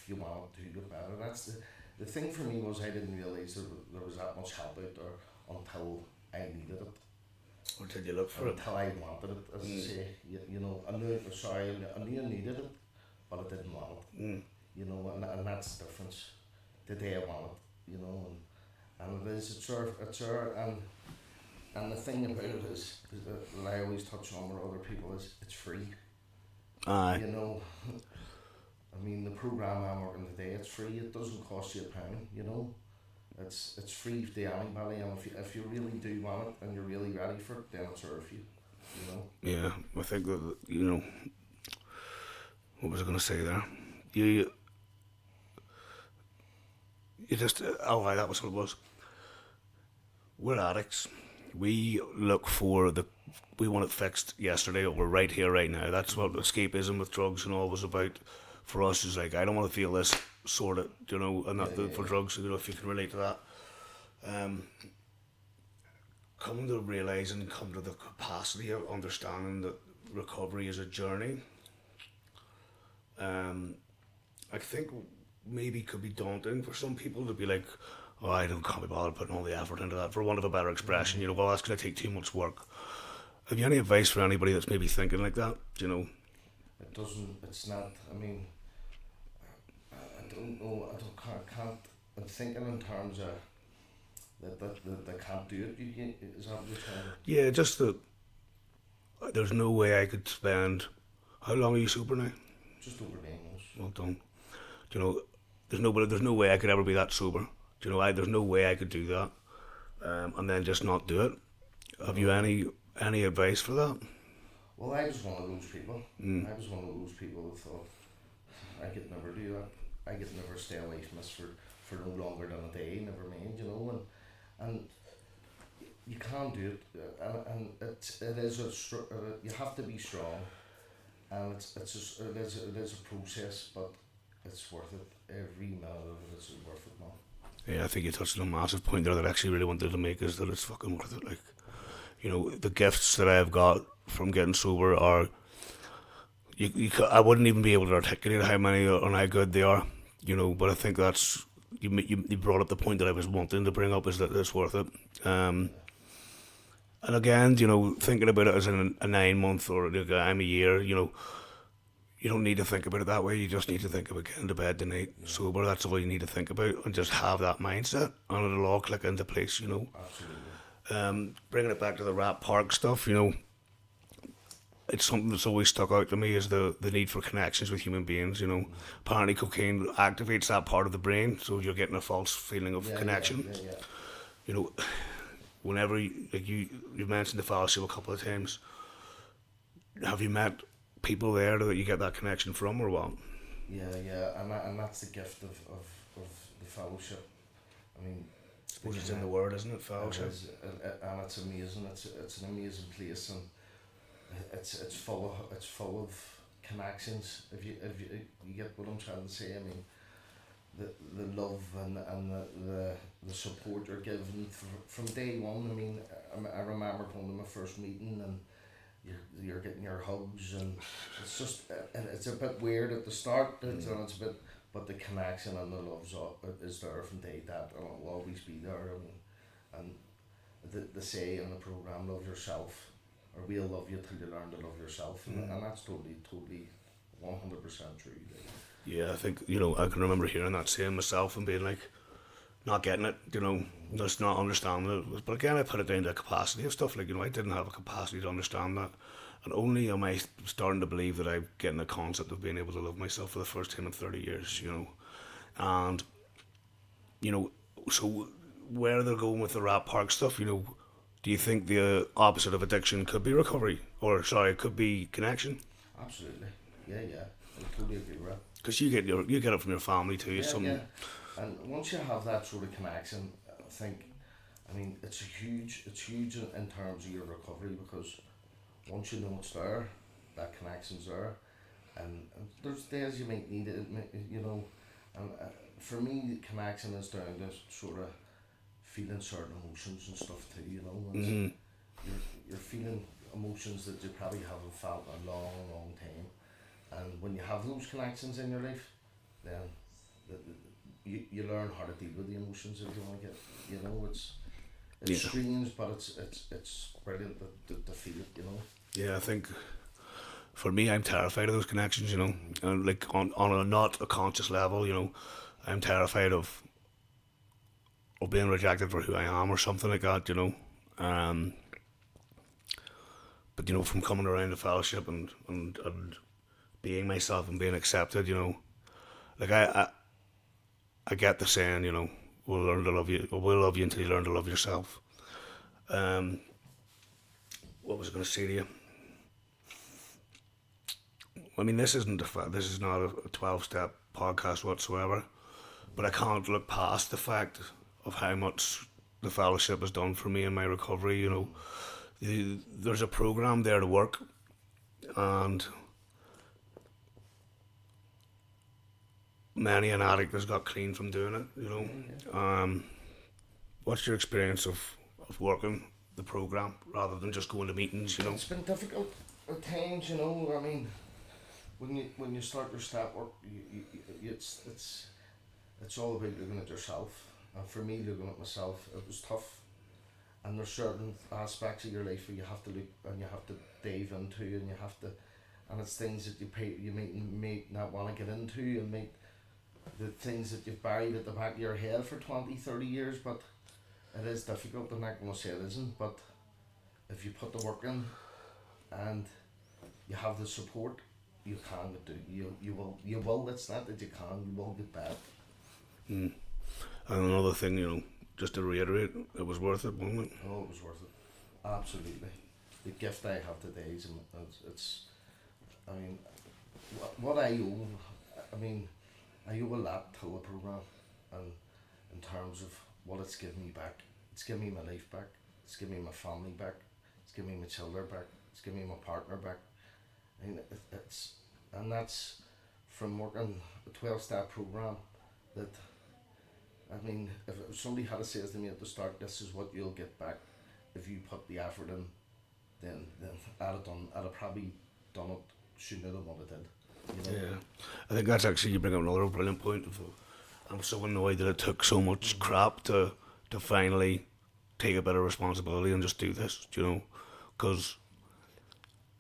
you want it to get better. That's the thing for me was I didn't realise there was that much help out there until I needed it. Until you look for it. Until I wanted it, as I say. You know, I knew I needed it, but I didn't want it. You know, and that's the difference. Today I want it, you know, and it is, it's our, and the thing about it is that I always touch on with other people is it's free. Aye. You know, I mean, the program I'm working today, it's free. It doesn't cost you a pound. You know, it's free to anybody, and if you really do want it and you're really ready for it, then it's for you. You know. Yeah, I think that, you know, what was I going to say there? You just, oh, aye, that was what it was. We're addicts. We look for we want it fixed yesterday, or we're right here, right now. That's what escapism with drugs and all was about for us, is like, I don't want to feel this, sort of, you know, and that for drugs, you know, if you can relate to that. Coming to realise and come to the capacity of understanding that recovery is a journey, I think maybe could be daunting for some people to be like, oh, can't be bothered putting all the effort into that, for want of a better expression, you know, well, that's going to take too much work. Have you any advice for anybody that's maybe thinking like that, you know? It's not, I mean, I don't know, can't, I'm thinking in terms of that they can't do it, is that what you're trying to... Yeah, just that there's no way I could spend, how long are you sober now? Just over 9 months. Well done. You know, there's no way I could ever be that sober. You know, there's no way I could do that, and then just not do it. Have you any advice for that? Well, I was one of those people. I was one of those people who thought, I could never do that. I could never stay away from this for no longer than a day, never mind, you know, and you can't do it, and it is you have to be strong, and it is a process, but it's worth it. Every minute of it is worth it, man. Yeah, I think you touched on a massive point there that I actually really wanted to make, is that it's fucking worth it. Like, you know, the gifts that I've got from getting sober are, I wouldn't even be able to articulate how many and how good they are, you know, but I think that's, you brought up the point that I was wanting to bring up, is that it's worth it. And again, you know, thinking about it as a 9-month or I'm a year, you know, you don't need to think about it that way. You just need to think about getting to bed tonight sober. That's all you need to think about, and just have that mindset, and it'll all click into place, you know. Absolutely. Bringing it back to the Rat Park stuff, you know, it's something that's always stuck out to me, is the need for connections with human beings, you know. Apparently cocaine activates that part of the brain, so you're getting a false feeling of connection. Yeah. You know, whenever you mentioned the fellowship a couple of times, have you met people there that you get that connection from, or what? Yeah, and that's the gift of the fellowship. I mean, I suppose it's in the word, isn't it? Fellowship. And it's amazing. It's an amazing place, and it's full of connections. If you get what I'm trying to say, I mean, the love and the support you're given from day one. I mean, I remember going to my first meeting, and you're getting your hugs, and it's just, it's a bit weird at the start, it's a bit, but the connection and the love is there from day that, and it will always be there. I mean, and they say in the program, love yourself, or we'll love you till you learn to love yourself, and that's totally 100% true. Yeah, I think, you know, I can remember hearing that saying myself and being like, not getting it, you know, just not understanding it. But again, I put it down to the capacity of stuff. Like, you know, I didn't have a capacity to understand that. And only am I starting to believe that I'm getting the concept of being able to love myself for the first time in 30 years, you know. And, you know, so where they're going with the Rat Park stuff, you know, do you think the opposite of addiction could be recovery? Or, sorry, it could be connection? Absolutely. Yeah. I totally agree with that. Because you get it from your family too. Yeah. And once you have that sort of connection, I mean, it's huge in terms of your recovery, because once you know it's there, that connection's there, and there's days you might need it, you know, and for me, connection is down to sort of feeling certain emotions and stuff too, you know, you're feeling emotions that you probably haven't felt in a long time, and when you have those connections in your life, then you learn how to deal with the emotions that you want to get. You know, it's strange, but it's brilliant to feel it. You know. Yeah, I think for me, I'm terrified of those connections. You know, and like on a not a conscious level, you know, I'm terrified of being rejected for who I am or something like that. You know, but you know, from coming around the fellowship and being myself and being accepted, you know, like I get the saying, you know, we'll learn to love you, or we'll love you until you learn to love yourself. What was I going to say to you? I mean, this is not a 12-step podcast whatsoever, but I can't look past the fact of how much the fellowship has done for me in my recovery. You know, there's a program there to work, and many an addict has got clean from doing it. You know, what's your experience of working the program rather than just going to meetings? You know, It's been difficult at times, you know. I mean, when you start your step work, it's all about looking at yourself. And for me, looking at myself, it was tough. And there's certain aspects of your life where you have to look and you have to dive into, and you have to, and it's things that you might not want to get into, and the things that you've buried at the back of your head for 20, 30 years, but it is difficult. I'm not going to say it isn't, but if you put the work in and you have the support, you can do. You will. It's not that you can. You will get better. And another thing, you know, just to reiterate, it was worth it, wasn't it? Oh, it was worth it. Absolutely. The gift I have today is, it's I mean, what I owe, I mean, I owe a lot to the program, and in terms of what it's given me back. It's given me my life back. It's given me my family back. It's given me my children back. It's given me my partner back. I mean, and that's from working a 12-step program. That, I mean, if somebody had said to me at the start, this is what you'll get back if you put the effort in, then I'd have probably done it sooner than what I did. You know? Yeah, I think that's actually, you bring up another brilliant point. I'm so annoyed that it took so much crap to finally take a bit of responsibility and just do this, you know, because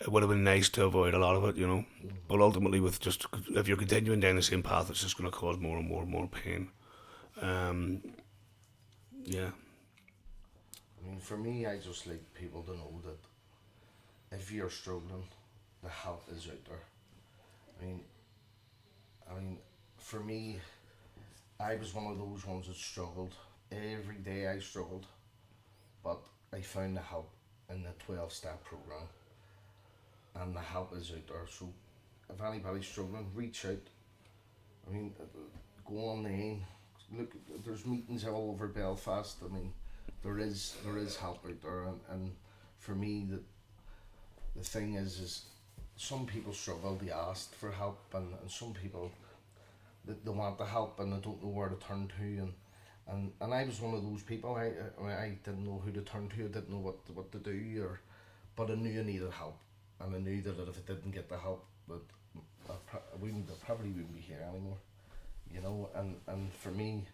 it would have been nice to avoid a lot of it, you know, but ultimately if you're continuing down the same path, it's just going to cause more and more and more pain. Yeah. I mean, for me, I just like people to know that if you're struggling, the help is out there. I mean, for me, I was one of those ones that struggled. Every day I struggled, but I found the help in the 12-step program, and the help is out there. So if anybody's struggling, reach out. I mean, go online. Look, there's meetings all over Belfast. I mean, there is help out there, and for me, the thing is some people struggle. They ask for help, and some people they want the help and they don't know where to turn to, and I was one of those people. I didn't know who to turn to. I didn't know what to do, but I knew I needed help, and I knew that if I didn't get the help, that I probably wouldn't be here anymore. You know, and for me,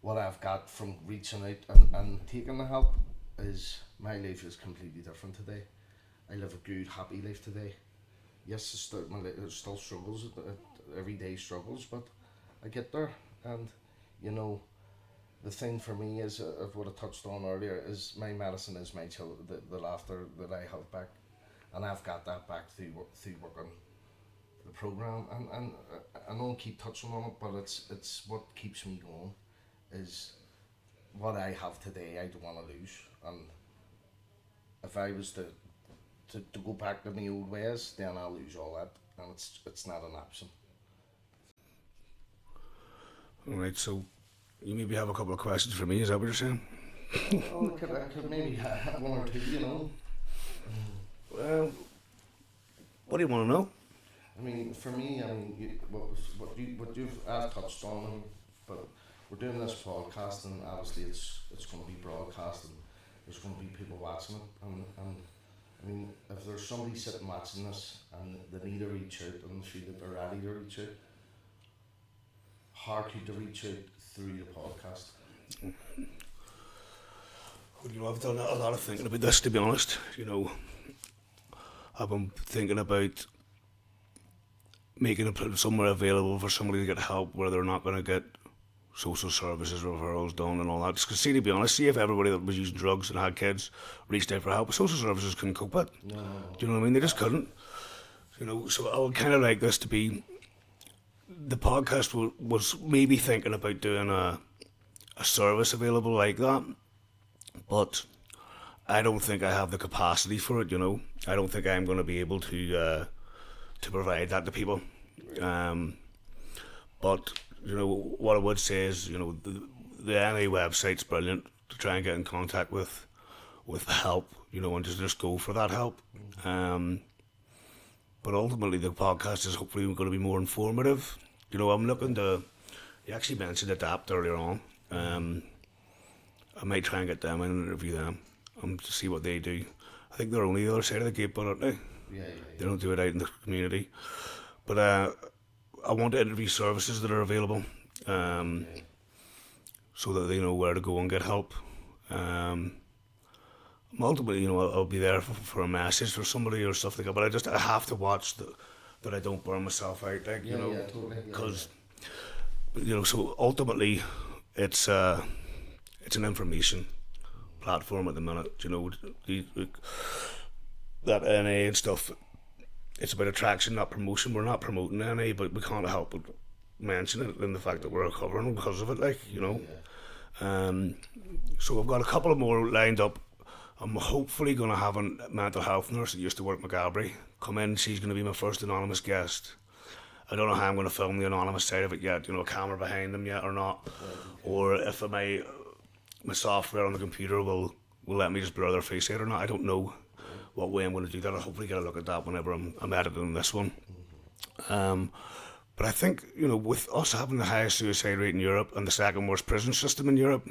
what I've got from reaching out and taking the help is my life is completely different today. I live a good, happy life today. Yes, there's still struggles, everyday struggles, but I get there. And, you know, the thing for me is, of what I touched on earlier, is my medicine is my the laughter that I have back. And I've got that back through working the program. And I don't keep touching on it, but it's what keeps me going, is what I have today I don't want to lose. And if I was to go back to my old ways, then I'll lose all that, and it's not an option. Alright, so you maybe have a couple of questions for me, is that what you're saying? Oh, I could maybe have one or two, you know. Well, what do you want to know? I mean, for me, what you've touched on, but we're doing this podcast, and obviously it's going to be broadcast, and there's going to be people watching it, and I mean, if there's somebody sitting watching this and they need to reach out and feel that they're ready to reach out, how could they reach out through the podcast? Well, you know, I've done a lot of thinking about this, to be honest. You know, I've been thinking about making it somewhere available for somebody to get help where they're not going to get social services referrals done and all that. Because, see, to be honest, see if everybody that was using drugs and had kids reached out for help, social services couldn't cope with it. No. Do you know what I mean? They just couldn't. You know, so I would kind of like this to be, the podcast was maybe thinking about doing a service available like that, but I don't think I have the capacity for it, you know. I don't think I'm going to be able to to provide that to people. But you know what I would say is, you know, the NA website's brilliant to try and get in contact with help, you know, and just go for that help. But ultimately, the podcast is hopefully going to be more informative. You know, I'm looking to. You actually mentioned Adapt earlier on. I might try and get them in and interview them to see what they do. I think they're only the other side of the gate, but aren't they? Yeah. They don't do it out in the community. But I want to interview services that are available, so that they know where to go and get help. Ultimately, you know, I'll be there for a message for somebody or stuff like that. But I have to watch that I don't burn myself out, like, you know, because you know. So ultimately, it's an information platform at the minute. You know, that NA and stuff. It's about attraction, not promotion. We're not promoting NA, but we can't help but mention it in the fact that we're recovering because of it, like, you know. So I've got a couple of more lined up. I'm hopefully going to have a mental health nurse that used to work at McGalbury come in. She's going to be my first anonymous guest. I don't know how I'm going to film the anonymous side of it yet, you know, a camera behind them yet or not, or if my software on the computer will let me just blur their face out or not. I don't know what way I'm going to do that. I'll hopefully get a look at that whenever I'm editing this one. But I think, you know, with us having the highest suicide rate in Europe and the second worst prison system in Europe,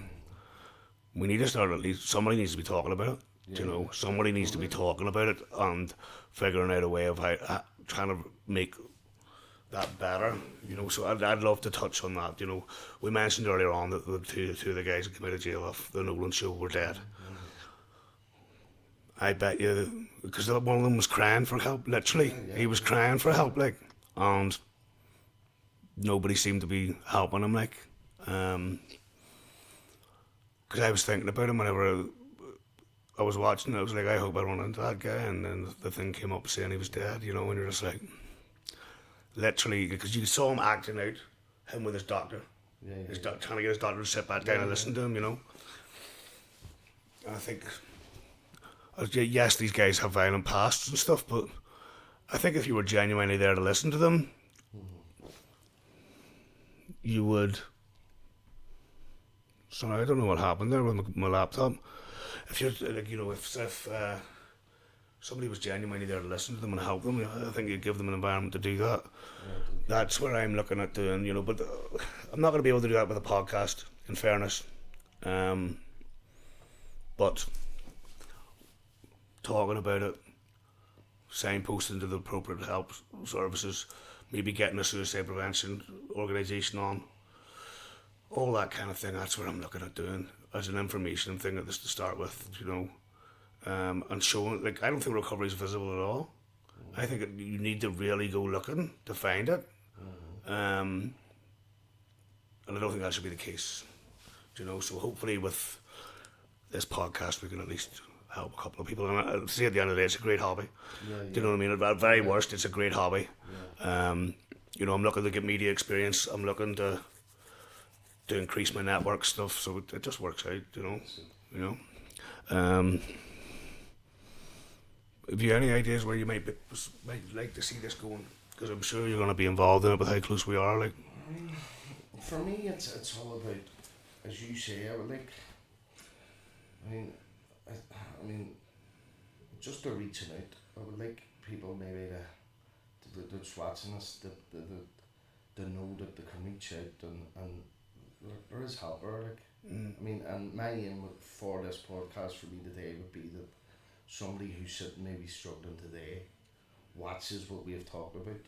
we need to start, at least somebody needs to be talking about it. You know, somebody needs to be talking about it and figuring out a way of how trying to make that better. You know, so I'd love to touch on that. You know, we mentioned earlier on that the two of the guys that came out of jail off the Nolan show were dead. I bet you, because one of them was crying for help, literally. He was crying for help, like, and nobody seemed to be helping him, like. Because I was thinking about him whenever I was watching it. I was like, I hope I run into that guy. And then the thing came up saying he was dead, you know, and you're just like, literally, because you saw him acting out, him with his doctor. Trying to get his doctor to sit back down and listen to him, you know. And I think, yes, these guys have violent pasts and stuff, but I think if you were genuinely there to listen to them, you would. Sorry, I don't know what happened there with my laptop. If you're, like, you know, if somebody was genuinely there to listen to them and help them, I think you'd give them an environment to do that. That's where I'm looking at doing, you know, but I'm not going to be able to do that with a podcast, in fairness. But talking about it, signposting to the appropriate help services, maybe getting a suicide prevention organisation on, all that kind of thing. That's what I'm looking at doing as an information thing at this to start with, you know, and showing, like, I don't think recovery is visible at all. I think you need to really go looking to find it, and I don't think that should be the case, you know. So hopefully with this podcast we can at least help a couple of people. And I see at the end of the day, it's a great hobby. Do you know what I mean? At very worst, it's a great hobby. You know, I'm looking to get media experience. I'm looking to increase my network stuff, so it just works out, you know. Have you any ideas where you might like to see this going? Because I'm sure you're going to be involved in it with how close we are. Like, for me, it's all about, as you say, I would like. I mean, just to reaching out. I would like people maybe that's watching us to know that they can reach out and there is help there, like. I mean, and my aim for this podcast for me today would be that somebody who's sitting maybe struggling today watches what we have talked about,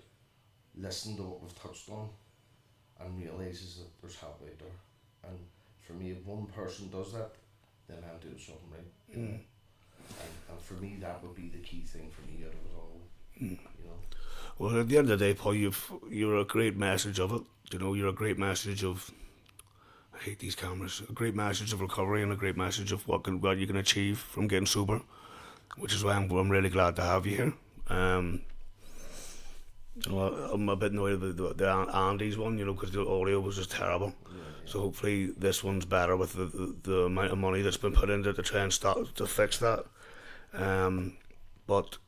listen to what we've touched on, and realises that there's help out there. And for me, if one person does that, then I'm doing something right. You know? And for me, that would be the key thing for me out of it all. You know. Well, at the end of the day, Paul, you're a great message of it. You know, you're a great message of. I hate these cameras. A great message of recovery and a great message of what you can achieve from getting sober, which is why I'm really glad to have you here. You know, I'm a bit annoyed with the Andy's one, you know, because the audio was just terrible. So hopefully this one's better with the amount of money that's been put into it to try and start to fix that. But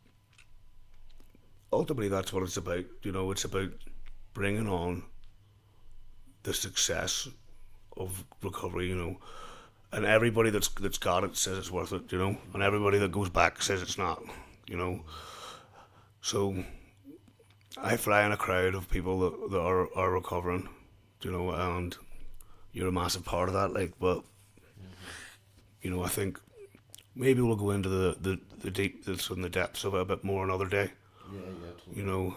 ultimately that's what it's about. You know, it's about bringing on the success of recovery. You know, and everybody that's got it says it's worth it. You know, and everybody that goes back says it's not. You know, so I fly in a crowd of people that are recovering. You know, and you're a massive part of that. Like, but you know, I think maybe we'll go into the deep, the depths of it a bit more another day. Yeah, totally. You know,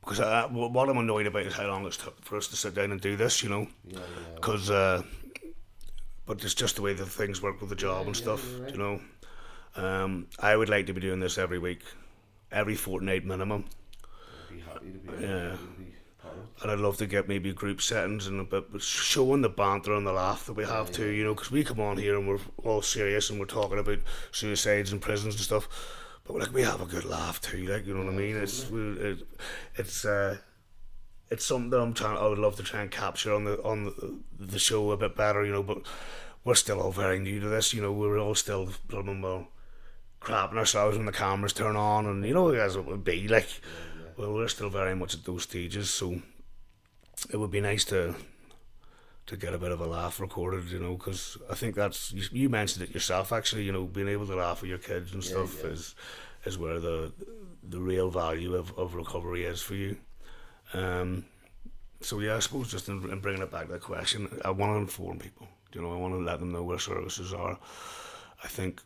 because what I'm annoyed about is how long it's took for us to sit down and do this. You know, because but it's just the way that things work with the job and stuff. Right. You know, I would like to be doing this every week, every fortnight minimum. I'd be happy to be. Yeah. And I'd love to get maybe group settings and a bit showing the banter and the laugh that we have too, you know, because we come on here and we're all serious and we're talking about suicides and prisons and stuff, but like we have a good laugh too, like, you know what I mean? It's something that I would love to try and capture on the show a bit better, you know, but we're still all very new to this, you know, we're all still crapping ourselves when the cameras turn on, and you know, as it would be like. Well, we're still very much at those stages, so it would be nice to get a bit of a laugh recorded, you know, because I think that's, you mentioned it yourself actually, you know, being able to laugh with your kids and stuff is where the real value of recovery is for you. So yeah, I suppose just in bringing it back to that question, I want to inform people, you know, I want to let them know where services are. I think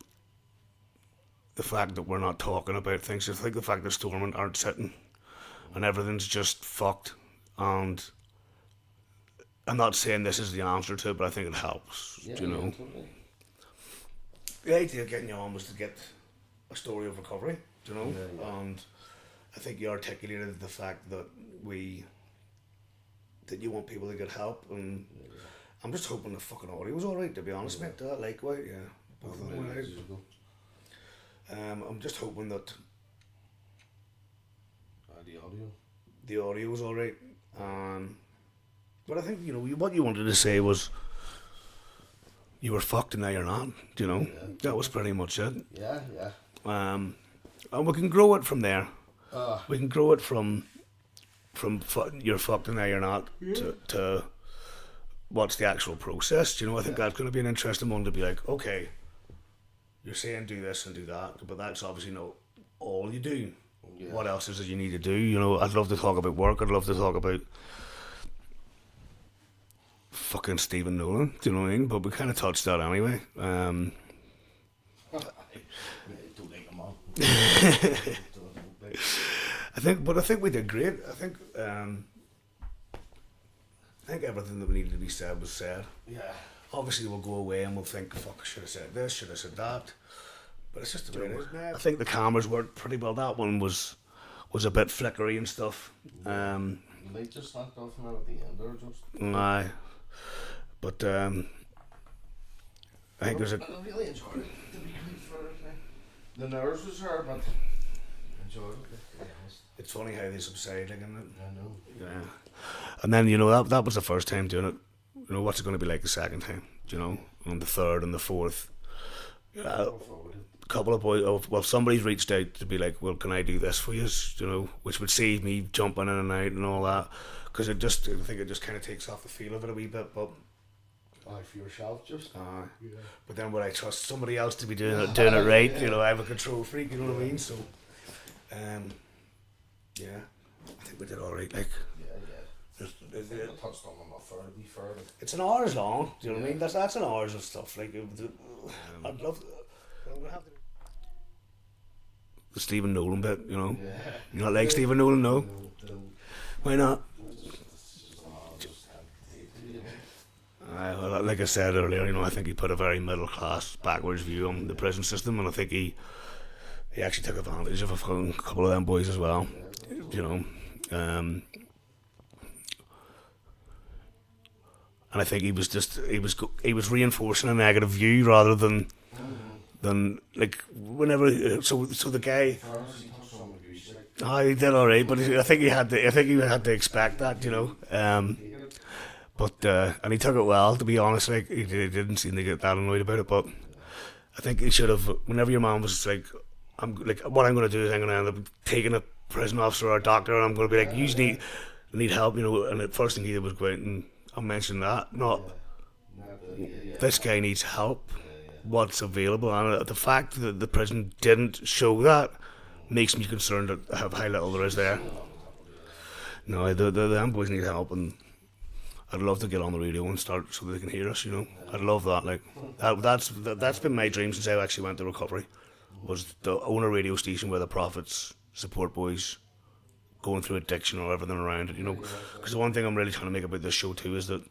the fact that we're not talking about things, I think the fact that Stormont aren't sitting and everything's just fucked, and I'm not saying this is the answer to it, but I think it helps, you know. Totally. The idea of getting you on was to get a story of recovery, you know, and I think you articulated the fact that that you want people to get help, and I'm just hoping the fucking audio was alright, to be honest, mate. Like, well, both of them were right. I'm just hoping that the audio was alright. But I think, you know, what you wanted to say was you were fucked and now you're not, you know. That was pretty much it. Yeah. And we can grow it from there. We can grow it from you're fucked and now you're not to what's the actual process, you know. I think that's going to be an interesting one to be like, okay, you're saying do this and do that, but that's obviously not all you do. Yeah. What else is it you need to do? You know, I'd love to talk about work. I'd love to talk about fucking Stephen Nolan. Do you know what I mean? But we kind of touched that anyway. Don't like them all. I think we did great. I think everything that we needed to be said was said. Yeah. Obviously, we'll go away and we'll think, fuck, I should have said this, should have said that. But it's just the way it is now. I think the cameras worked pretty well. That one was a bit flickery and stuff. The light just knocked off now at the end there, just. Aye. But I think there's a. I really enjoyed it, to be fair. The nerves was hard, but I enjoyed it, to be honest. It's funny how they subside, like, isn't it? I know. Yeah. And then, you know, that was the first time doing it. You know, what's it going to be like the second time? You know, and the third and the fourth. A couple of boys, well, somebody's reached out to be like, well, can I do this for you? You know, which would save me jumping in and out and all that. Because I think it just kind of takes off the feel of it a wee bit, but. For yourself, just. Yeah. But then would I trust somebody else to be doing it right? Yeah. You know, I'm a control freak, you know what I mean? So, yeah, I think we did all right, like. I touched on them to be fair. It's an hour's long, do you know what I mean? That's an hour's of stuff, like, I'd love to, I'm gonna have to. The Stephen Nolan bit, you know? Yeah. You not like Stephen Nolan, no? No. Why not? Well, like I said earlier, you know, I think he put a very middle class, backwards view on the prison system, and I think he actually took advantage of a couple of them boys as well, you know. And I think he was reinforcing a negative view rather than like whenever so the guy. He did all right, but I think he had to expect that, you know. But and he took it well, to be honest. Like, he didn't seem to get that annoyed about it. But I think he should have. Whenever your mom was like what I'm going to do is I'm going to end up taking a prison officer or a doctor, and I'm going to be like, you need help, and the first thing he did was go out and I mentioned that, not this guy needs help, what's available, and the fact that the prison didn't show that makes me concerned at how little there is there. No, the them boys need help, and I'd love to get on the radio and start so they can hear us. I'd love that. Like that's been my dream since I actually went to recovery, was to own a radio station where the prophets support boys going through addiction or everything around it. Because the one thing I'm really trying to make about this show too is that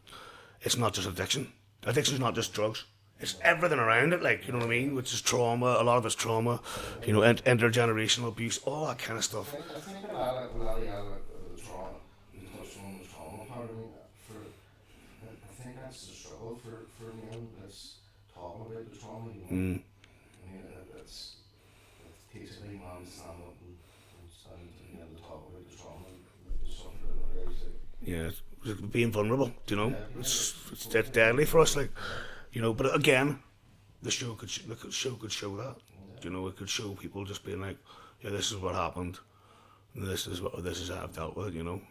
it's not just addiction. Addiction's not just drugs. It's everything around it, like, you know what I mean? Which is trauma, a lot of it's trauma, intergenerational abuse, all that kind of stuff. I think a lot of the trauma, you touched on the trauma part of it, I think that's the struggle for men, that's talking about the trauma, I mean, it takes a big man to stand up and talk about the trauma, something that yeah, being vulnerable, it's deadly for us, like. But again, the show could show that. It could show people just being like, yeah, this is what happened, this is how I've dealt with it.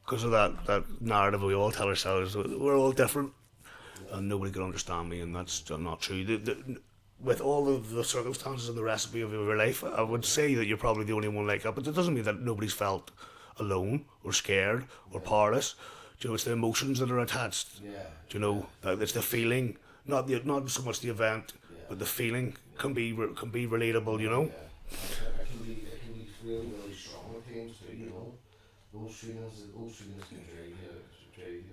Because of that narrative we all tell ourselves, we're all different, and nobody can understand me, and that's not true. With all of the circumstances and the recipe of your life, I would say that you're probably the only one like that. But that doesn't mean that nobody's felt alone or scared or powerless. It's the emotions that are attached. That it's the feeling, not so much the event, but the feeling can be relatable. It can be really, really strong at times too. Those feelings can drag you.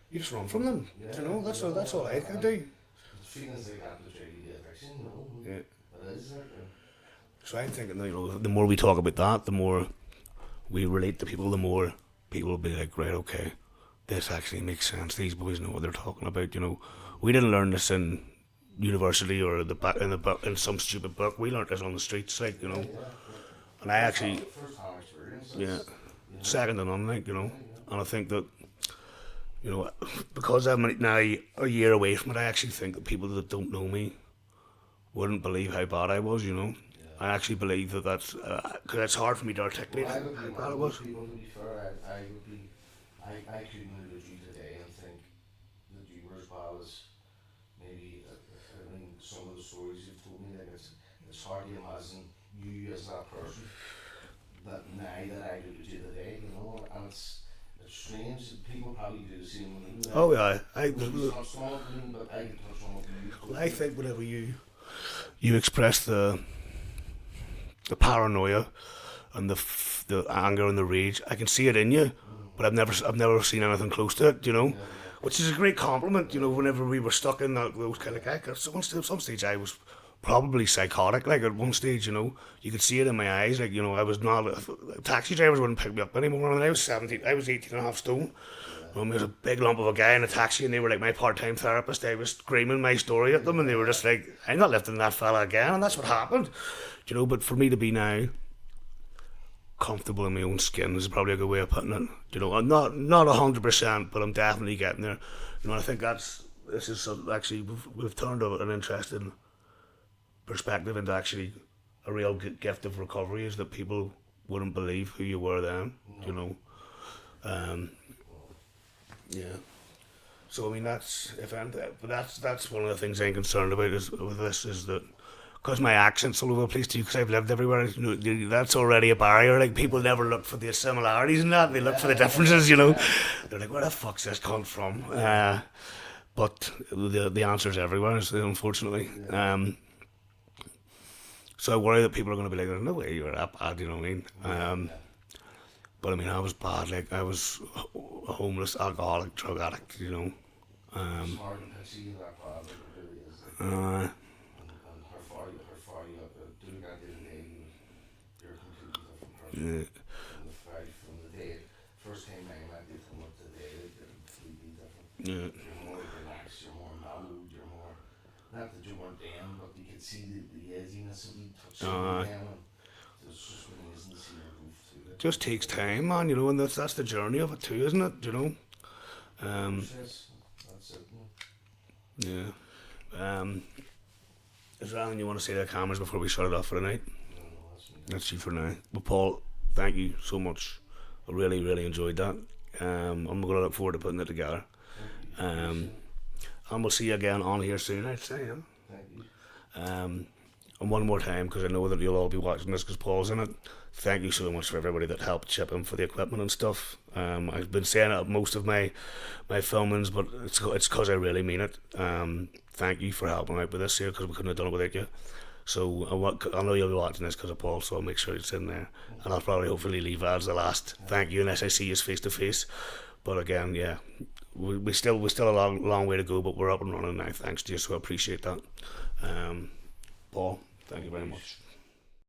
You just run from them. That's all I can do. The feelings like that will drag you to addiction. Yeah. It is. So I'm thinking, the more we talk about that, the more we relate to people, the more people will be like, right, okay, this actually makes sense. These boys know what they're talking about. We didn't learn this in university or in some stupid book. We learned this on the streets, like, And I actually, First-hand experience. Second to none, like, And I think that, because I'm now a year away from it, I actually think that people that don't know me wouldn't believe how bad I was. I actually believe that's because it's hard for me to articulate how bad it was. People, to be fair, I couldn't look at you today and think that you were as bad as maybe, some of the stories you've told me. Like it's hard to imagine you as that person that now that I look at you today, and it's strange. People probably do the same with me. Oh yeah, but I can touch on what you. I think whenever you express the paranoia and the anger and the rage, I can see it in you. But I've never seen anything close to it, which is a great compliment, whenever we were stuck in those kind of guys. At some stage I was probably psychotic, like at one stage, you could see it in my eyes, like, I was not, taxi drivers wouldn't pick me up anymore. When I was 17, I was 18 and a half stone. There was a big lump of a guy in a taxi and they were like my part-time therapist. I was screaming my story at them and they were just like, I'm not lifting that fella again, and that's what happened. But for me to be now comfortable in my own skin is probably a good way of putting it. I'm not 100%, but I'm definitely getting there. I think this is actually we've turned an interesting perspective into actually a real gift of recovery, is that people wouldn't believe who you were then. Yeah. So I mean that's one of the things I'm concerned about with this is that. Because my accent's all over the place too, because I've lived everywhere, that's already a barrier. Like, people never look for the similarities in that, they look for the differences, They're like, where the fuck's this come from? But the answer's everywhere, unfortunately. So I worry that people are going to be like, there's no way you're that bad, you know what I mean? But I mean, I was bad, like, I was a homeless, alcoholic, drug addict, It's hard to see you that bad, it really is. Yeah. From the day, first time I met you from up to today, they're completely different. Yeah. You're more relaxed, you're more mellowed, you're more, not that you weren't down, but you could see the edginess of you touching them, and it's just amazing to see your move through it. Just takes time, man, and that's the journey of it too, isn't it, That's it. Yeah. Is there anything you want to say to the cameras before we shut it off for the night? That's you for now. But Paul, thank you so much. I really, really enjoyed that. I'm going to look forward to putting it together. And we'll see you again on here soon, I'd say. Yeah? Thank you. And one more time, because I know that you'll all be watching this because Paul's in it, thank you so much for everybody that helped chip in for the equipment and stuff. I've been saying it at most of my filmings, but it's because I really mean it. Thank you for helping out with this here, because we couldn't have done it without you. So I know you'll be watching this because of Paul, so I'll make sure it's in there. And I'll probably hopefully leave that as the last thank you unless I see you face to face. But again, yeah, we still a long way to go, but we're up and running now, thanks to you, so I appreciate that. Paul, thank you very much.